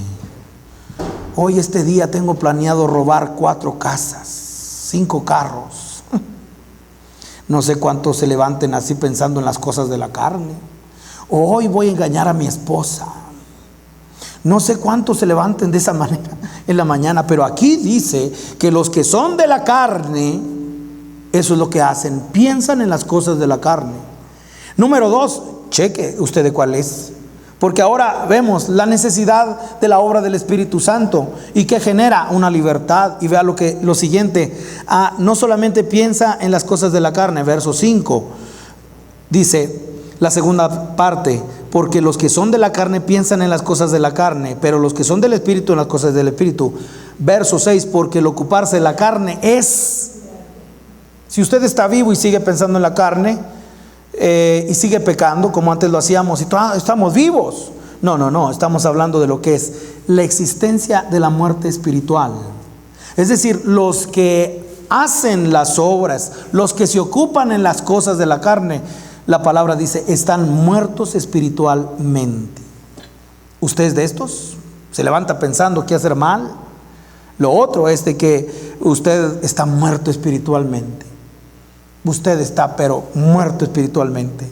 Hoy este día tengo planeado robar 4 casas, 5 carros. No sé cuántos se levanten así pensando en las cosas de la carne. Hoy voy a engañar a mi esposa. No sé cuántos se levanten de esa manera en la mañana, pero aquí dice que los que son de la carne, eso es lo que hacen, piensan en las cosas de la carne. Número 2, cheque usted de cuál es. Porque ahora vemos la necesidad de la obra del Espíritu Santo y que genera una libertad. Y vea lo siguiente: no solamente piensa en las cosas de la carne. Verso 5 dice la segunda parte: porque los que son de la carne piensan en las cosas de la carne, pero los que son del Espíritu en las cosas del Espíritu. Verso 6: porque el ocuparse de la carne es... Si usted está vivo y sigue pensando en la carne, y sigue pecando como antes lo hacíamos, y estamos vivos. No, estamos hablando de lo que es la existencia de la muerte espiritual. Es decir, los que hacen las obras, los que se ocupan en las cosas de la carne, la palabra dice, están muertos espiritualmente. ¿Usted es de estos? ¿Se levanta pensando qué hacer mal? Lo otro es de que usted está muerto espiritualmente. Usted está pero muerto espiritualmente.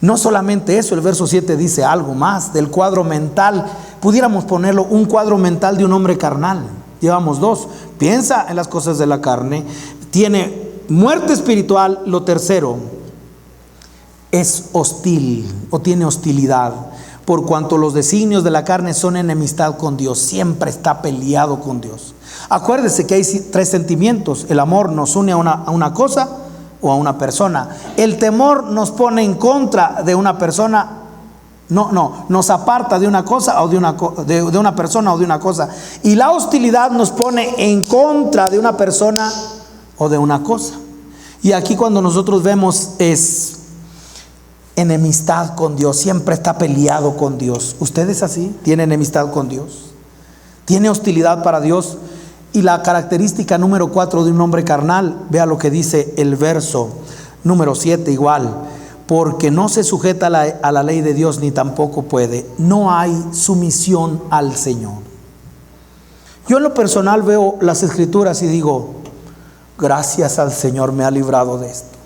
No solamente eso, el verso 7 dice algo más del cuadro mental. Pudiéramos ponerlo un cuadro mental de un hombre carnal. Llevamos 2. Piensa en las cosas de la carne, tiene muerte espiritual. Lo tercero, es hostil o tiene hostilidad, por cuanto los designios de la carne son enemistad con Dios. Siempre está peleado con Dios. Acuérdese que hay 3 sentimientos. El amor nos une a una cosa o a una persona. El temor nos pone en contra de una persona. Nos aparta de una cosa o de una persona o de una cosa. Y la hostilidad nos pone en contra de una persona o de una cosa. Y aquí cuando nosotros vemos es enemistad con Dios. Siempre está peleado con Dios. ¿Usted es así? ¿Tiene enemistad con Dios? ¿Tiene hostilidad para Dios? Y la característica número 4 de un hombre carnal, vea lo que dice el verso número 7 igual: porque no se sujeta a la ley de Dios, ni tampoco puede. No hay sumisión al Señor. Yo en lo personal veo las Escrituras y digo, gracias al Señor me ha librado de esto.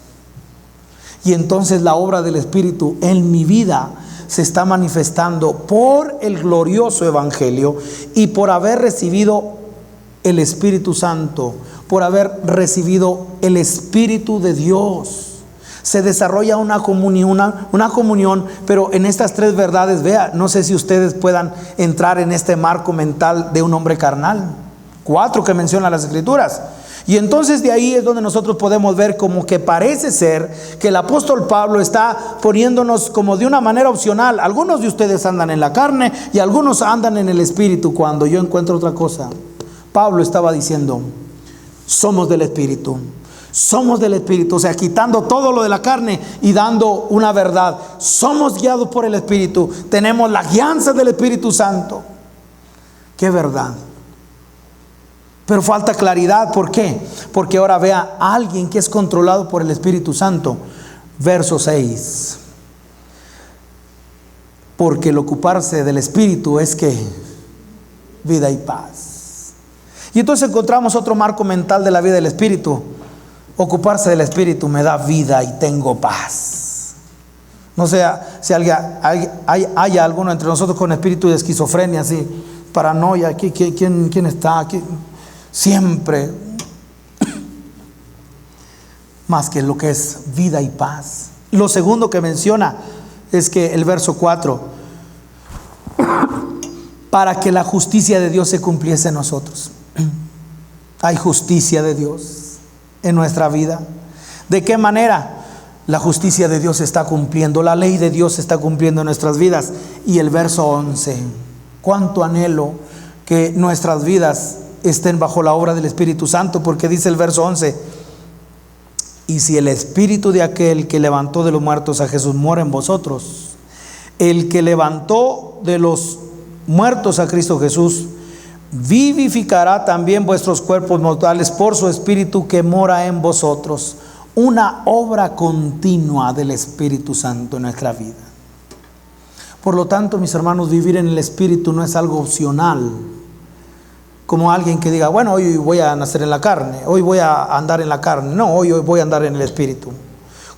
Y entonces la obra del Espíritu en mi vida se está manifestando por el glorioso Evangelio y por haber recibido el Espíritu Santo, por haber recibido el Espíritu de Dios. Se desarrolla una comunión, pero en estas 3 verdades, vea, no sé si ustedes puedan entrar en este marco mental de un hombre carnal. 4 que mencionan las Escrituras. Y entonces de ahí es donde nosotros podemos ver como que parece ser que el apóstol Pablo está poniéndonos como de una manera opcional. Algunos de ustedes andan en la carne y algunos andan en el espíritu, cuando yo encuentro otra cosa. Pablo estaba diciendo, somos del espíritu. Somos del espíritu, o sea, quitando todo lo de la carne y dando una verdad. Somos guiados por el espíritu. Tenemos la guianza del Espíritu Santo. ¡Qué verdad! Pero falta claridad. ¿Por qué? Porque ahora vea a alguien que es controlado por el Espíritu Santo. Verso 6. Porque el ocuparse del Espíritu es que vida y paz. Y entonces encontramos otro marco mental de la vida del Espíritu. Ocuparse del Espíritu me da vida y tengo paz. No sé si hay alguno entre nosotros con espíritu de esquizofrenia, así, paranoia. ¿Quién está aquí? Siempre más que lo que es vida y paz. Lo segundo que menciona es que el verso 4, para que la justicia de Dios se cumpliese en nosotros. Hay justicia de Dios en nuestra vida. ¿De qué manera? La justicia de Dios se está cumpliendo, la ley de Dios se está cumpliendo en nuestras vidas. Y el verso 11, cuánto anhelo que nuestras vidas estén bajo la obra del Espíritu Santo, porque dice el verso 11, y si el espíritu de aquel que levantó de los muertos a Jesús mora en vosotros, el que levantó de los muertos a Cristo Jesús vivificará también vuestros cuerpos mortales por su espíritu que mora en vosotros. Una obra continua del Espíritu Santo en nuestra vida. Por lo tanto, mis hermanos, vivir en el Espíritu no es algo opcional, como alguien que diga, bueno, hoy voy a nacer en la carne, hoy voy a andar en la carne. No, hoy voy a andar en el Espíritu.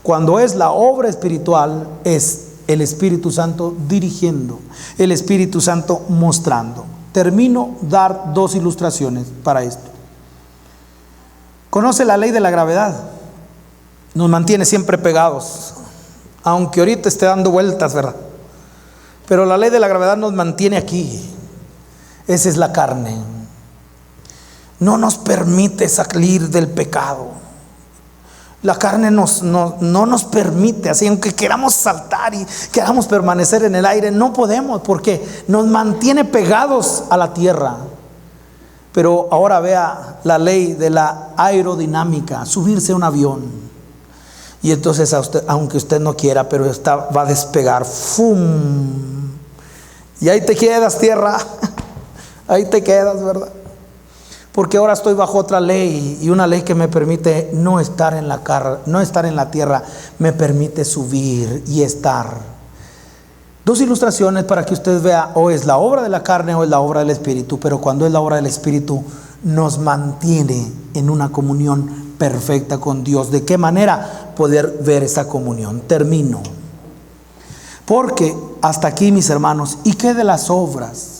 Cuando es la obra espiritual, es el Espíritu Santo dirigiendo, el Espíritu Santo mostrando. Termino dar 2 ilustraciones para esto. ¿Conoce la ley de la gravedad? Nos mantiene siempre pegados, aunque ahorita esté dando vueltas, ¿verdad? Pero la ley de la gravedad nos mantiene aquí. Esa es la carne. No nos permite salir del pecado. La carne no nos permite, así aunque queramos saltar y queramos permanecer en el aire, no podemos, porque nos mantiene pegados a la tierra. Pero ahora vea la ley de la aerodinámica, subirse a un avión. Y entonces aunque usted no quiera, pero va a despegar. ¡Fum! Y ahí te quedas, tierra. Ahí te quedas, ¿verdad? Porque ahora estoy bajo otra ley, y una ley que me permite no estar en la tierra, me permite subir y estar. 2 ilustraciones para que usted vea, o es la obra de la carne o es la obra del Espíritu, pero cuando es la obra del Espíritu nos mantiene en una comunión perfecta con Dios. ¿De qué manera poder ver esa comunión? Termino. Porque hasta aquí, mis hermanos, ¿y qué de las obras?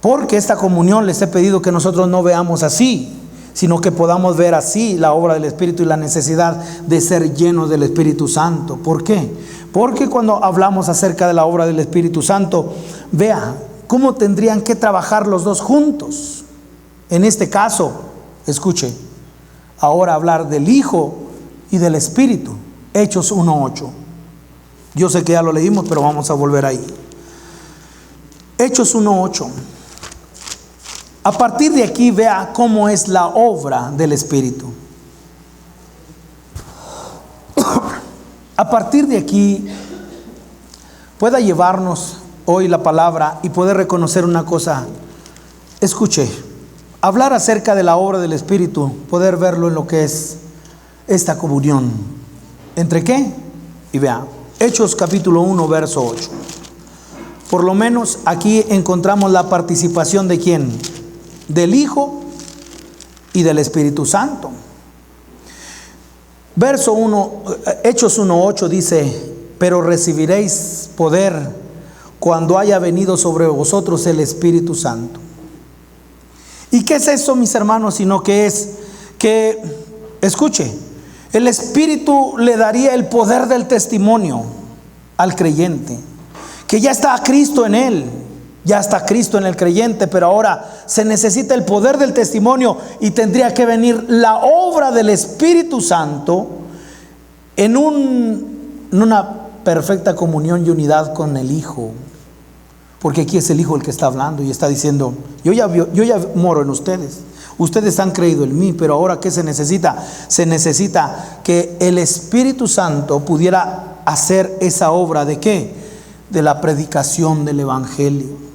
Porque esta comunión les he pedido que nosotros no veamos así, sino que podamos ver así la obra del Espíritu y la necesidad de ser llenos del Espíritu Santo. ¿Por qué? Porque cuando hablamos acerca de la obra del Espíritu Santo, vea cómo tendrían que trabajar los dos juntos. En este caso, escuche, ahora hablar del Hijo y del Espíritu. Hechos 1:8. Yo sé que ya lo leímos, pero vamos a volver ahí. Hechos 1:8. A partir de aquí vea cómo es la obra del Espíritu. A partir de aquí pueda llevarnos hoy la palabra y poder reconocer una cosa. Escuche, hablar acerca de la obra del Espíritu, poder verlo en lo que es esta comunión. ¿Entre qué? Y vea, Hechos capítulo 1, verso 8. Por lo menos aquí encontramos la participación de ¿quién? Del Hijo y del Espíritu Santo. Verso 1, Hechos 1:8 dice, pero recibiréis poder cuando haya venido sobre vosotros el Espíritu Santo. ¿Y qué es eso, mis hermanos? Sino que es que, escuche, el Espíritu le daría el poder del testimonio al creyente, que ya está Cristo en él. Ya está Cristo en el creyente, pero ahora se necesita el poder del testimonio y tendría que venir la obra del Espíritu Santo en una perfecta comunión y unidad con el Hijo. Porque aquí es el Hijo el que está hablando y está diciendo: yo ya moro en ustedes. Ustedes han creído en mí, pero ahora ¿qué se necesita? Se necesita que el Espíritu Santo pudiera hacer esa obra ¿de qué? De la predicación del Evangelio.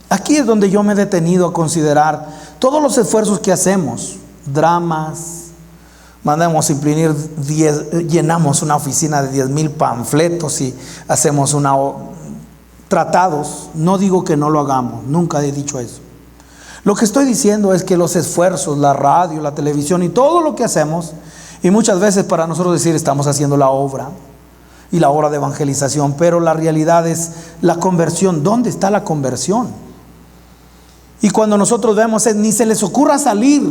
Aquí es donde yo me he detenido a considerar todos los esfuerzos que hacemos, dramas, mandamos imprimir llenamos una oficina de 10,000 panfletos y hacemos tratados. No digo que no lo hagamos, nunca he dicho eso. Lo que estoy diciendo es que los esfuerzos, la radio, la televisión y todo lo que hacemos, y muchas veces para nosotros decir estamos haciendo la obra y la obra de evangelización, pero la realidad es la conversión. ¿Dónde está la conversión? Y cuando nosotros vemos, ni se les ocurra salir,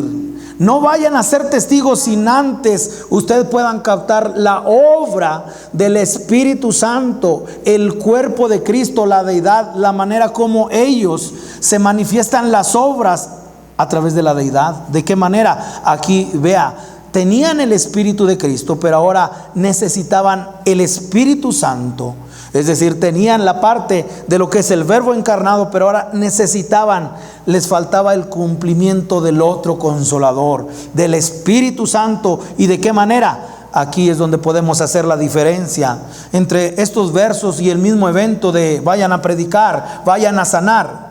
no vayan a ser testigos sin antes ustedes puedan captar la obra del Espíritu Santo, el cuerpo de Cristo, la deidad, la manera como ellos se manifiestan las obras a través de la deidad. ¿De qué manera? Aquí vea, tenían el Espíritu de Cristo, pero ahora necesitaban el Espíritu Santo. Es decir, tenían la parte de lo que es el Verbo encarnado, pero ahora les faltaba el cumplimiento del otro Consolador, del Espíritu Santo. ¿Y de qué manera? Aquí es donde podemos hacer la diferencia entre estos versos y el mismo evento de vayan a predicar, vayan a sanar.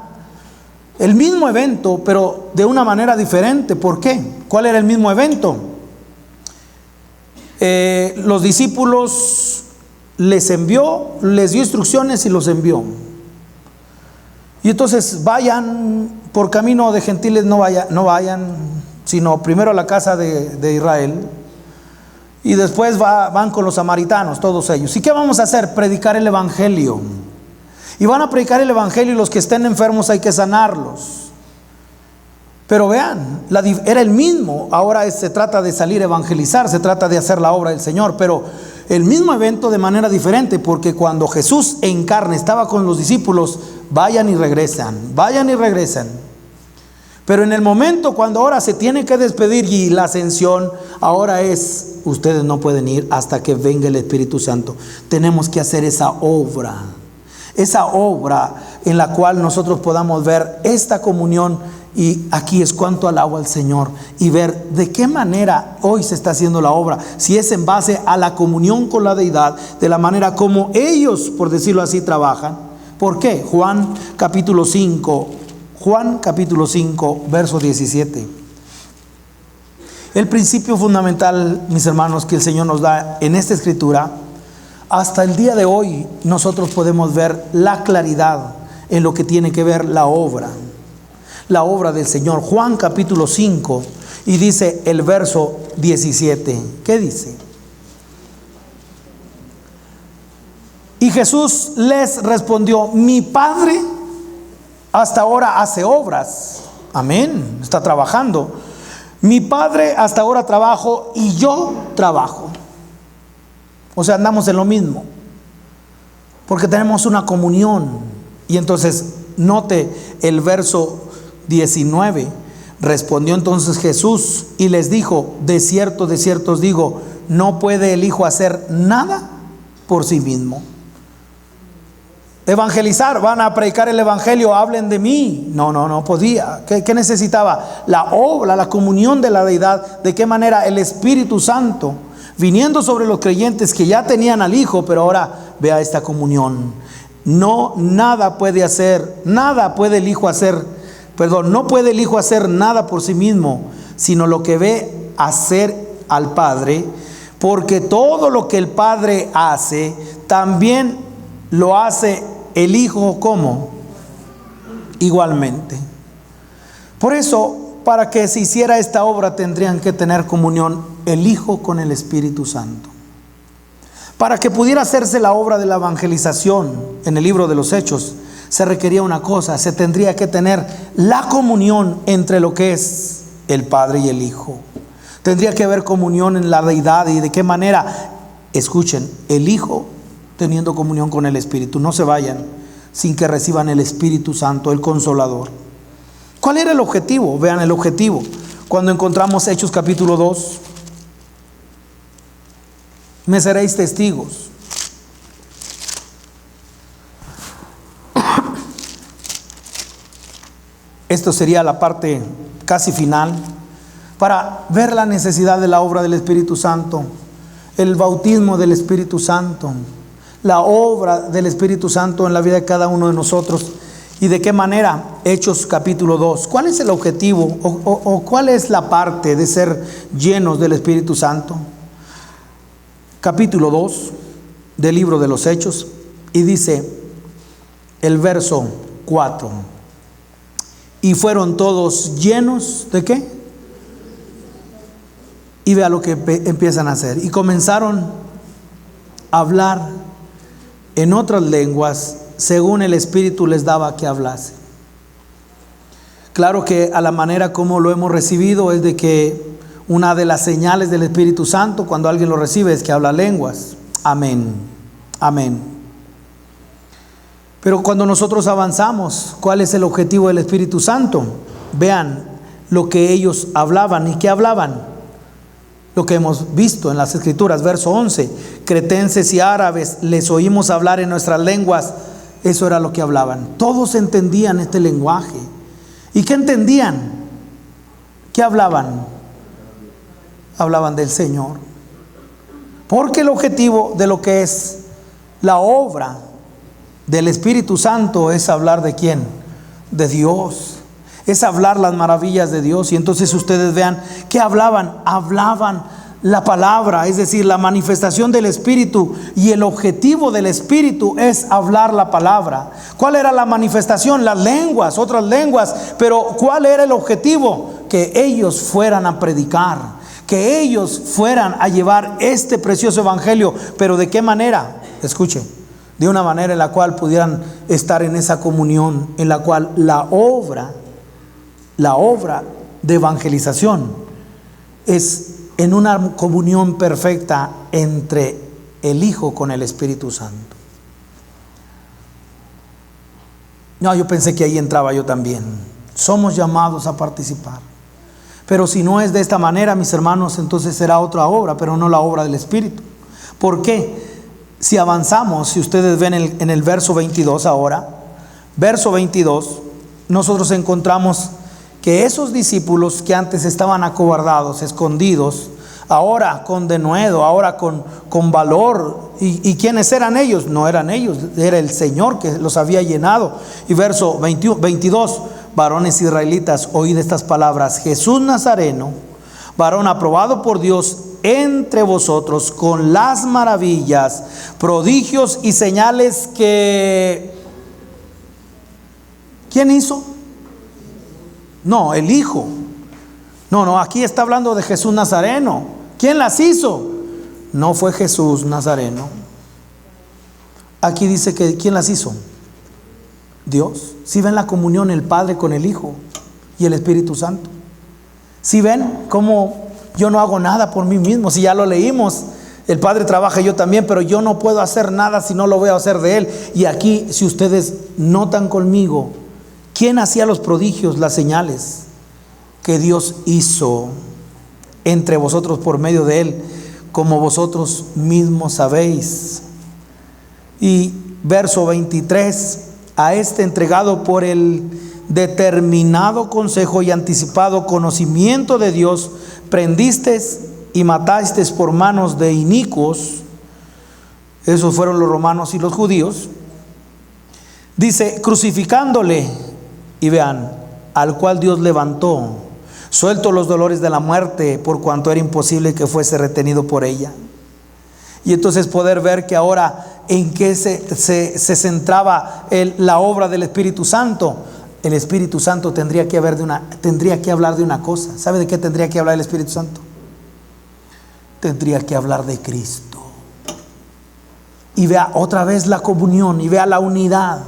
El mismo evento, pero de una manera diferente. ¿Por qué? ¿Cuál era el mismo evento? Los discípulos les envió, les dio instrucciones y los envió. Y entonces vayan por camino de gentiles, no vayan, sino primero a la casa de Israel. Y después van con los samaritanos, todos ellos. ¿Y qué vamos a hacer? Predicar el Evangelio. Y van a predicar el Evangelio, y los que estén enfermos hay que sanarlos. Pero vean, era el mismo. Ahora se trata de salir a evangelizar, se trata de hacer la obra del Señor, pero el mismo evento de manera diferente, porque cuando Jesús en carne estaba con los discípulos, vayan y regresan. Pero en el momento cuando ahora se tiene que despedir y la ascensión, ahora ustedes no pueden ir hasta que venga el Espíritu Santo. Tenemos que hacer esa obra en la cual nosotros podamos ver esta comunión. Y aquí es cuanto alabo al Señor y ver de qué manera hoy se está haciendo la obra. Si es en base a la comunión con la deidad, de la manera como ellos, por decirlo así, trabajan. ¿Por qué? Juan capítulo 5, verso 17. El principio fundamental, mis hermanos, que el Señor nos da en esta escritura, hasta el día de hoy nosotros podemos ver la claridad en lo que tiene que ver la obra del Señor. Juan capítulo 5, y dice el verso 17. ¿Qué dice? Y Jesús les respondió: mi Padre hasta ahora hace obras. Amén, está trabajando. Mi Padre hasta ahora trabajo y yo trabajo. O sea, andamos en lo mismo, porque tenemos una comunión. Y entonces note el verso 19. Respondió entonces Jesús y les dijo: de cierto os digo, no puede el Hijo hacer nada por sí mismo. Evangelizar, van a predicar el Evangelio, hablen de mí. No podía. ¿Qué necesitaba? La obra, la comunión de la deidad. ¿De qué manera? El Espíritu Santo viniendo sobre los creyentes que ya tenían al Hijo, pero ahora vea esta comunión. No puede el Hijo hacer nada por sí mismo, sino lo que ve hacer al Padre, porque todo lo que el Padre hace, también lo hace el Hijo. ¿Cómo? Igualmente. Por eso, para que se hiciera esta obra, tendrían que tener comunión el Hijo con el Espíritu Santo. Para que pudiera hacerse la obra de la evangelización en el libro de los Hechos, se requería una cosa: se tendría que tener la comunión entre lo que es el Padre y el Hijo. Tendría que haber comunión en la deidad. ¿Y de qué manera? Escuchen, el Hijo teniendo comunión con el Espíritu. No se vayan. sin que reciban el Espíritu Santo, el Consolador. ¿Cuál era el objetivo? Vean el objetivo. Cuando encontramos Hechos capítulo 2, me seréis testigos. Esto sería la parte casi final para ver la necesidad de la obra del Espíritu Santo, el bautismo del Espíritu Santo, la obra del Espíritu Santo en la vida de cada uno de nosotros. ¿Y de qué manera? Hechos capítulo 2. ¿Cuál es el objetivo o cuál es la parte de ser llenos del Espíritu Santo? Capítulo 2 del libro de los Hechos, y dice el verso 4: y fueron todos llenos ¿de qué? Y vea lo que empiezan a hacer. Y comenzaron a hablar en otras lenguas según el Espíritu les daba que hablase. Claro que a la manera como lo hemos recibido es de que una de las señales del Espíritu Santo cuando alguien lo recibe es que habla lenguas. Amén. Amén. Pero cuando nosotros avanzamos, ¿cuál es el objetivo del Espíritu Santo? Vean lo que ellos hablaban. ¿Y qué hablaban? Lo que hemos visto en las Escrituras, verso 11: cretenses y árabes les oímos hablar en nuestras lenguas. Eso era lo que hablaban. Todos entendían este lenguaje. ¿Y qué entendían? ¿Qué hablaban? Hablaban del Señor. Porque el objetivo de lo que es la obra del Espíritu Santo es hablar ¿de quién? De Dios. Es hablar las maravillas de Dios. Y entonces ustedes vean, ¿qué hablaban? Hablaban la palabra, es decir, la manifestación del Espíritu. Y el objetivo del Espíritu es hablar la palabra. ¿Cuál era la manifestación? Las lenguas, otras lenguas. Pero ¿cuál era el objetivo? Que ellos fueran a predicar, que ellos fueran a llevar este precioso evangelio. Pero ¿de qué manera? Escuchen, de una manera en la cual pudieran estar en esa comunión, en la cual la obra de evangelización es en una comunión perfecta entre el Hijo con el Espíritu Santo. No, yo pensé que ahí entraba yo también. Somos llamados a participar. Pero si no es de esta manera, mis hermanos, entonces será otra obra, pero no la obra del Espíritu. ¿Por qué? Si avanzamos, si ustedes ven en el verso 22 ahora, verso 22, nosotros encontramos que esos discípulos que antes estaban acobardados, escondidos, ahora con denuedo, ahora con valor. ¿Y quiénes eran ellos? No eran ellos, era el Señor que los había llenado. Y verso 22, varones israelitas, oíd estas palabras: Jesús Nazareno, varón aprobado por Dios entre vosotros, con las maravillas, prodigios y señales que... ¿Quién hizo? No, el Hijo. No, aquí está hablando de Jesús Nazareno. ¿Quién las hizo? No fue Jesús Nazareno. Aquí dice que ¿quién las hizo? Dios. Si ven la comunión el Padre con el Hijo y el Espíritu Santo. Si ven cómo yo no hago nada por mí mismo. Si ya lo leímos, el Padre trabaja, yo también, pero yo no puedo hacer nada si no lo voy a hacer de Él. Y aquí, si ustedes notan conmigo, ¿quién hacía los prodigios, las señales? Que Dios hizo entre vosotros por medio de Él, como vosotros mismos sabéis. Y verso 23: a este entregado por el determinado consejo y anticipado conocimiento de Dios, prendisteis y matasteis por manos de inicuos. Esos fueron los romanos y los judíos. Dice, crucificándole, y vean, al cual Dios levantó, suelto los dolores de la muerte, por cuanto era imposible que fuese retenido por ella. Y entonces poder ver que ahora en qué se centraba la obra del Espíritu Santo. El Espíritu Santo tendría que hablar de una cosa. ¿Sabe de qué tendría que hablar el Espíritu Santo? Tendría que hablar de Cristo. Y vea otra vez la comunión, y vea la unidad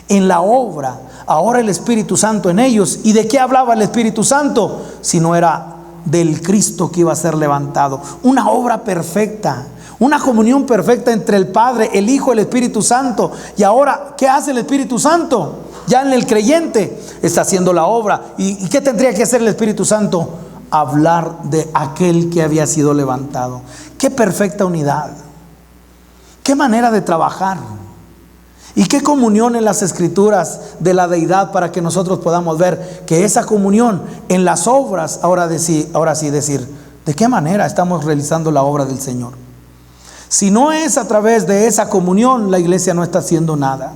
en la obra. Ahora el Espíritu Santo en ellos. ¿Y de qué hablaba el Espíritu Santo? Si no era del Cristo que iba a ser levantado. Una obra perfecta, Una comunión perfecta entre el Padre, el Hijo, el Espíritu Santo. Y ahora, ¿qué hace el Espíritu Santo? Ya en el creyente está haciendo la obra. ¿Y qué tendría que hacer el Espíritu Santo? Hablar de aquel que había sido levantado. Qué perfecta unidad. Qué manera de trabajar. Y qué comunión en las Escrituras de la deidad, para que nosotros podamos ver que esa comunión en las obras, ahora sí decir, ¿de qué manera estamos realizando la obra del Señor? Si no es a través de esa comunión, la iglesia no está haciendo nada.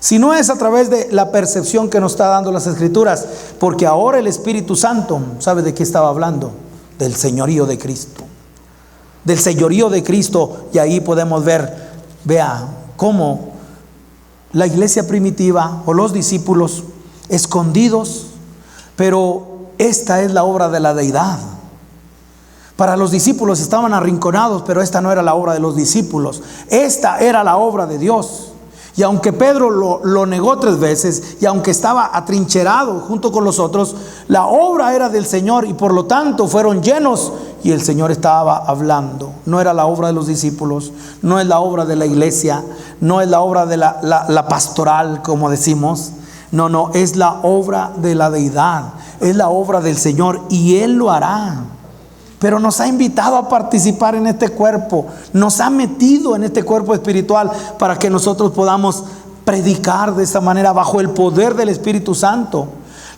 Si no es a través de la percepción que nos está dando las Escrituras, porque ahora el Espíritu Santo, ¿sabe de qué estaba hablando? Del señorío de Cristo. Del señorío de Cristo. Y ahí podemos ver, vea, cómo la iglesia primitiva o los discípulos escondidos, pero esta es la obra de la deidad. Para los discípulos estaban arrinconados, pero esta no era la obra de los discípulos. Esta era la obra de Dios. Y aunque Pedro lo negó 3 veces, y aunque estaba atrincherado junto con los otros, la obra era del Señor, y por lo tanto fueron llenos, y el Señor estaba hablando. No era la obra de los discípulos, no es la obra de la iglesia, no es la obra de la pastoral, como decimos. No, es la obra de la deidad, es la obra del Señor, y Él lo hará. Pero nos ha invitado a participar en este cuerpo, nos ha metido en este cuerpo espiritual para que nosotros podamos predicar de esa manera bajo el poder del Espíritu Santo.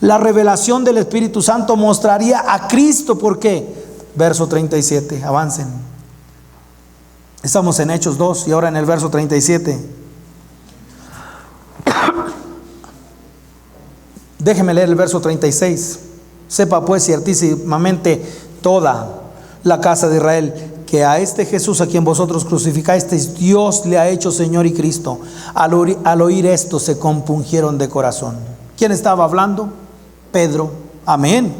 La revelación del Espíritu Santo mostraría a Cristo. ¿Por qué? Verso 37, avancen. Estamos en Hechos 2 y ahora en el verso 37. Déjeme leer el verso 36. Sepa pues ciertísimamente toda la casa de Israel que a este Jesús a quien vosotros crucificasteis, Dios le ha hecho Señor y Cristo. Al oír esto se compungieron de corazón. ¿Quién estaba hablando? Pedro. Amén.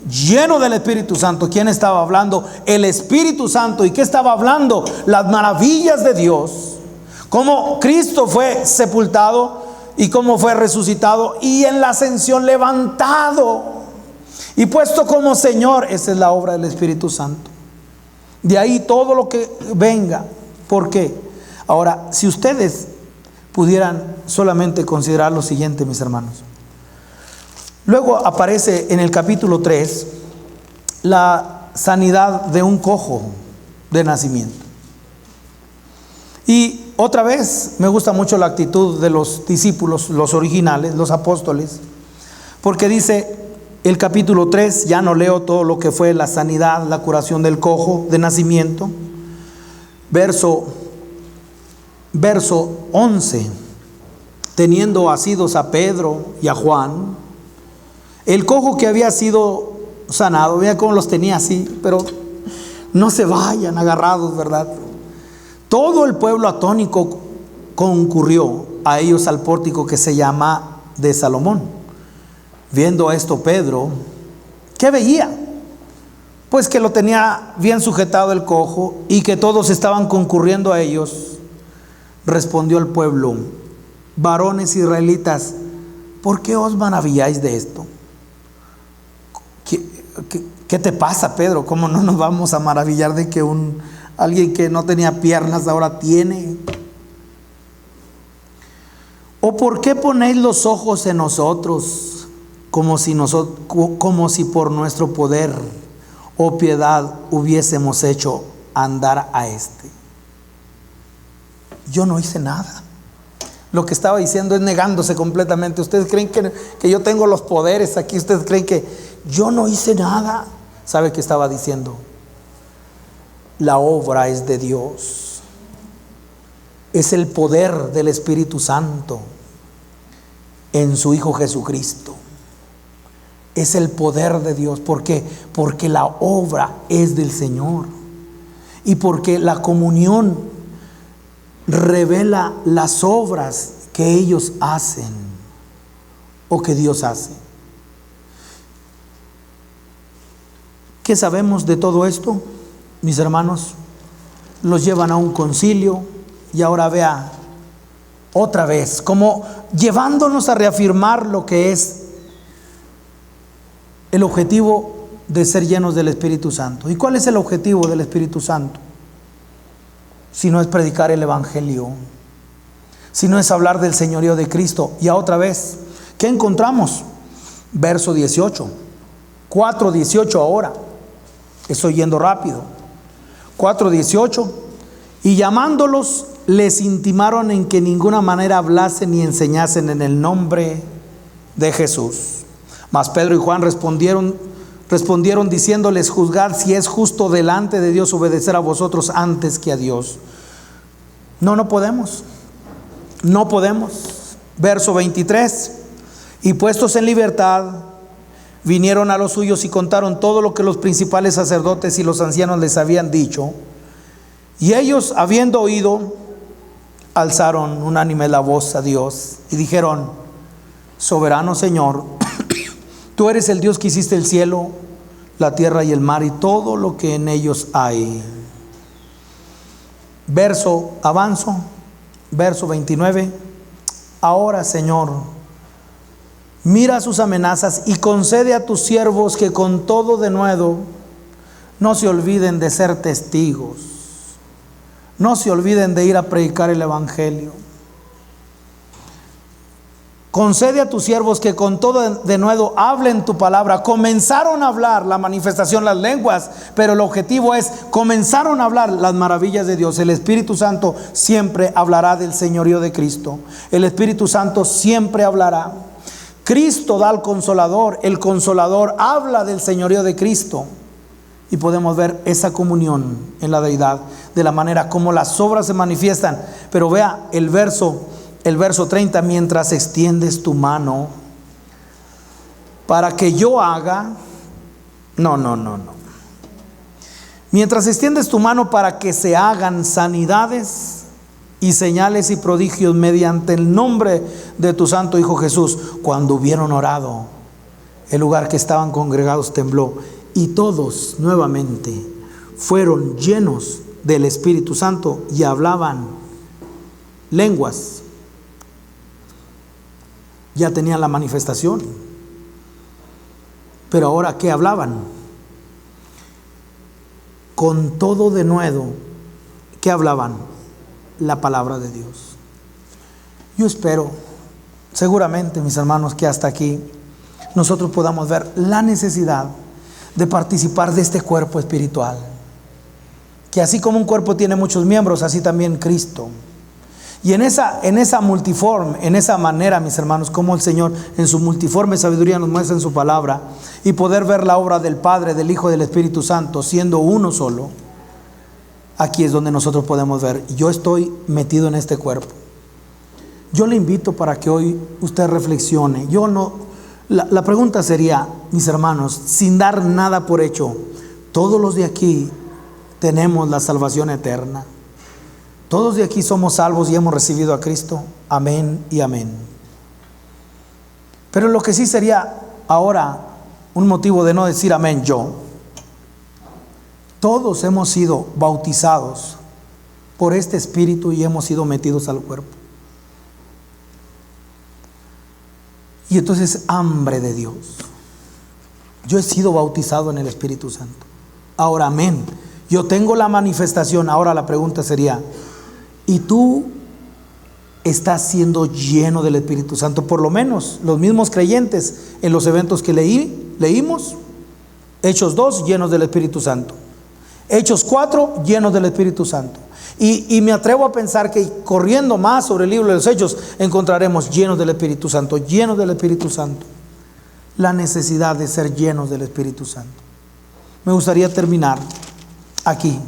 Lleno del Espíritu Santo. ¿Quién estaba hablando? El Espíritu Santo. ¿Y qué estaba hablando? Las maravillas de Dios. Cómo Cristo fue sepultado y cómo fue resucitado y en la ascensión levantado y puesto como Señor. Esa es la obra del Espíritu Santo. De ahí todo lo que venga. ¿Por qué? Ahora, si ustedes pudieran solamente considerar lo siguiente, mis hermanos. Luego aparece en el capítulo 3 la sanidad de un cojo de nacimiento. Y otra vez me gusta mucho la actitud de los discípulos, los originales, los apóstoles, porque dice el capítulo 3, ya no leo todo lo que fue la sanidad, la curación del cojo de nacimiento. Verso 11, teniendo asidos a Pedro y a Juan, el cojo que había sido sanado, vea cómo los tenía así, pero no se vayan agarrados, ¿verdad? Todo el pueblo atónico concurrió a ellos al pórtico que se llama de Salomón. Viendo esto Pedro, ¿qué veía? Pues que lo tenía bien sujetado el cojo y que todos estaban concurriendo a ellos. Respondió el pueblo: varones israelitas, ¿por qué os maravilláis de esto? ¿Qué te pasa, Pedro? ¿Cómo no nos vamos a maravillar de que alguien que no tenía piernas ahora tiene? ¿O por qué ponéis los ojos en nosotros? Como si por nuestro poder o piedad hubiésemos hecho andar a este. Yo no hice nada. Lo que estaba diciendo es negándose completamente. Ustedes creen que yo tengo los poderes aquí. Ustedes creen que yo no hice nada. ¿Sabe qué estaba diciendo? La obra es de Dios. Es el poder del Espíritu Santo en su Hijo Jesucristo. Es el poder de Dios. ¿Por qué? Porque la obra es del Señor. Y porque la comunión revela las obras que ellos hacen o que Dios hace. ¿Qué sabemos de todo esto, mis hermanos? Los llevan a un concilio y ahora vea otra vez, como llevándonos a reafirmar lo que es el objetivo de ser llenos del Espíritu Santo. ¿Y cuál es el objetivo del Espíritu Santo? si no es predicar el Evangelio? Si no es hablar del señorío de Cristo. Y otra vez, ¿qué encontramos? Verso 18. 4:18 ahora. Estoy yendo rápido. 4:18. Y llamándolos, les intimaron en que en ninguna manera hablasen ni enseñasen en el nombre de Jesús. Mas Pedro y Juan respondieron diciéndoles: juzgad si es justo delante de Dios obedecer a vosotros antes que a Dios. No podemos. No podemos. Verso 23. Y puestos en libertad, vinieron a los suyos y contaron todo lo que los principales sacerdotes y los ancianos les habían dicho. Y ellos, habiendo oído, alzaron unánime la voz a Dios y dijeron: soberano Señor, tú eres el Dios que hiciste el cielo, la tierra y el mar y todo lo que en ellos hay. Avanzo. Verso 29. Ahora, Señor, mira sus amenazas y concede a tus siervos que con todo denuedo no se olviden de ser testigos, no se olviden de ir a predicar el Evangelio. Concede a tus siervos que con todo denuedo hablen tu palabra. Comenzaron a hablar la manifestación, las lenguas, pero el objetivo es, comenzaron a hablar las maravillas de Dios. El Espíritu Santo siempre hablará del señorío de Cristo. El Espíritu Santo siempre hablará. Cristo da al Consolador, el Consolador habla del señorío de Cristo. Y podemos ver esa comunión en la deidad, de la manera como las obras se manifiestan. Pero vea el verso 30, mientras extiendes tu mano para que yo haga, mientras extiendes tu mano para que se hagan sanidades y señales y prodigios mediante el nombre de tu santo Hijo Jesús. Cuando hubieron orado, el lugar que estaban congregados tembló, y todos nuevamente fueron llenos del Espíritu Santo y hablaban lenguas. Ya tenían la manifestación, pero ahora ¿qué hablaban? Con todo denuedo, ¿qué hablaban? La palabra de Dios. Yo espero, seguramente, mis hermanos, que hasta aquí nosotros podamos ver la necesidad de participar de este cuerpo espiritual, que así como un cuerpo tiene muchos miembros, así también Cristo. Y en esa multiforme, en esa manera, mis hermanos, como el Señor en su multiforme sabiduría nos muestra en su palabra, y poder ver la obra del Padre, del Hijo y del Espíritu Santo siendo uno solo, aquí es donde nosotros podemos ver: yo estoy metido en este cuerpo. Yo le invito para que hoy usted reflexione. La pregunta sería, mis hermanos, sin dar nada por hecho, todos los de aquí tenemos la salvación eterna. Todos de aquí somos salvos y hemos recibido a Cristo. Amén y amén. Pero lo que sí sería ahora un motivo de no decir amén yo: todos hemos sido bautizados por este Espíritu y hemos sido metidos al cuerpo. Y entonces, hambre de Dios. Yo he sido bautizado en el Espíritu Santo. Ahora, amén, yo tengo la manifestación. Ahora la pregunta sería: ¿y tú estás siendo lleno del Espíritu Santo? Por lo menos los mismos creyentes en los eventos que leímos. Hechos 2, llenos del Espíritu Santo. Hechos 4, llenos del Espíritu Santo. Y me atrevo a pensar que corriendo más sobre el libro de los Hechos encontraremos llenos del Espíritu Santo, llenos del Espíritu Santo. La necesidad de ser llenos del Espíritu Santo. Me gustaría terminar aquí.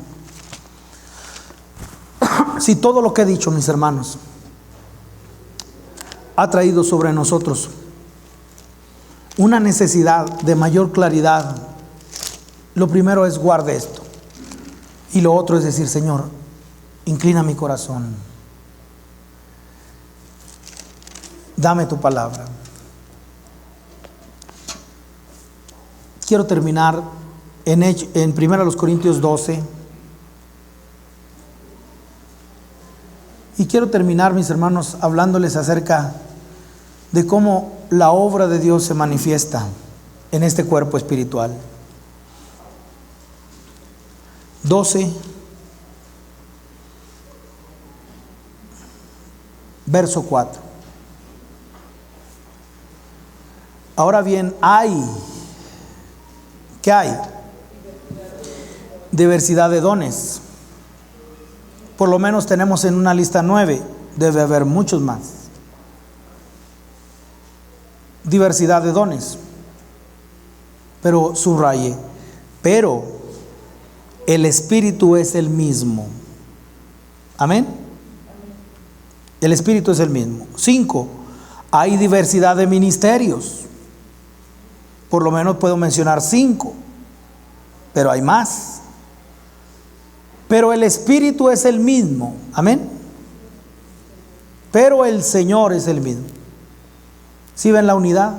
Si todo lo que he dicho, mis hermanos, ha traído sobre nosotros una necesidad de mayor claridad, lo primero es: guarde esto. Y lo otro es decir: Señor, inclina mi corazón, dame tu palabra. Quiero terminar en 1 Corintios 12. Y quiero terminar, mis hermanos, hablándoles acerca de cómo la obra de Dios se manifiesta en este cuerpo espiritual. 12, verso 4. Ahora bien, ¿qué hay? Diversidad de dones. Por lo menos tenemos en una lista 9, debe haber muchos más. Diversidad de dones. Pero subraye, pero el Espíritu es el mismo. Amén. El Espíritu es el mismo. 5, hay diversidad de ministerios. Por lo menos puedo mencionar 5, pero hay más. Pero el Espíritu es el mismo. Amén. Pero el Señor es el mismo. ¿Sí ven la unidad?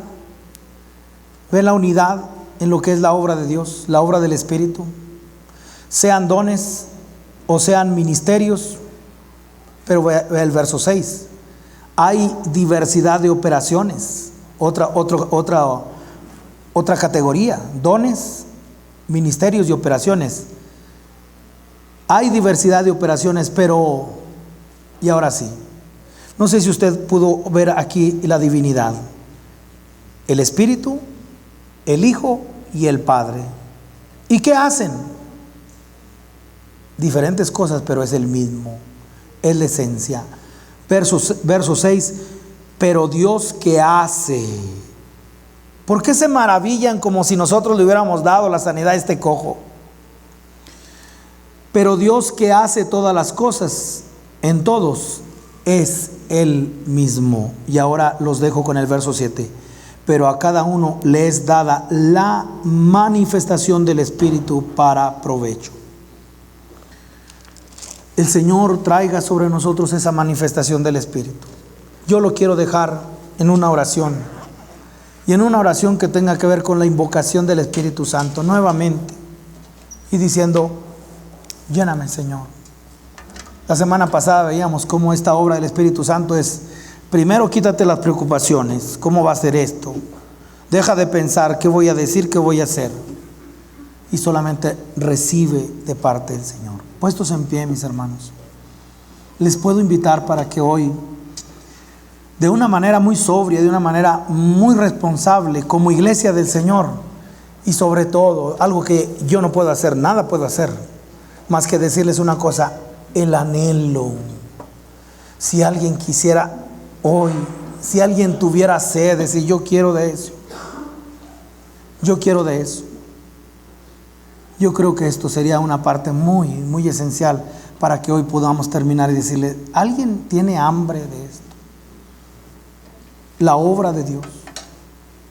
¿Ven la unidad en lo que es la obra de Dios, la obra del Espíritu? Sean dones o sean ministerios. Pero ve el verso 6. Hay diversidad de operaciones. Otra categoría. Dones, ministerios y operaciones. Hay diversidad de operaciones, pero, y ahora sí, no sé si usted pudo ver aquí la divinidad. El Espíritu, el Hijo y el Padre. ¿Y qué hacen? Diferentes cosas, pero es el mismo. Es la esencia. Verso 6. Pero Dios, ¿qué hace? ¿Por qué se maravillan como si nosotros le hubiéramos dado la sanidad a este cojo? Pero Dios, que hace todas las cosas en todos, es Él mismo. Y ahora los dejo con el verso 7. Pero a cada uno le es dada la manifestación del Espíritu para provecho. El Señor traiga sobre nosotros esa manifestación del Espíritu. Yo lo quiero dejar en una oración. Y en una oración que tenga que ver con la invocación del Espíritu Santo nuevamente. Y diciendo: lléname, Señor. La semana pasada veíamos cómo esta obra del Espíritu Santo es: primero quítate las preocupaciones. ¿Cómo va a ser esto? Deja de pensar qué voy a decir, qué voy a hacer. Y solamente recibe de parte del Señor. Puestos en pie, mis hermanos, les puedo invitar para que hoy, de una manera muy sobria, de una manera muy responsable, como iglesia del Señor, y sobre todo, algo que yo no puedo hacer, nada puedo hacer, más que decirles una cosa: el anhelo. Si alguien quisiera hoy, si alguien tuviera sed, decir: yo quiero de eso, yo quiero de eso. Yo creo que esto sería una parte muy, muy esencial para que hoy podamos terminar y decirle: ¿alguien tiene hambre de esto? La obra de Dios,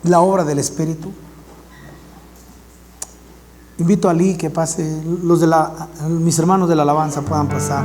la obra del Espíritu. Invito a Lee que pase, mis hermanos de la alabanza puedan pasar.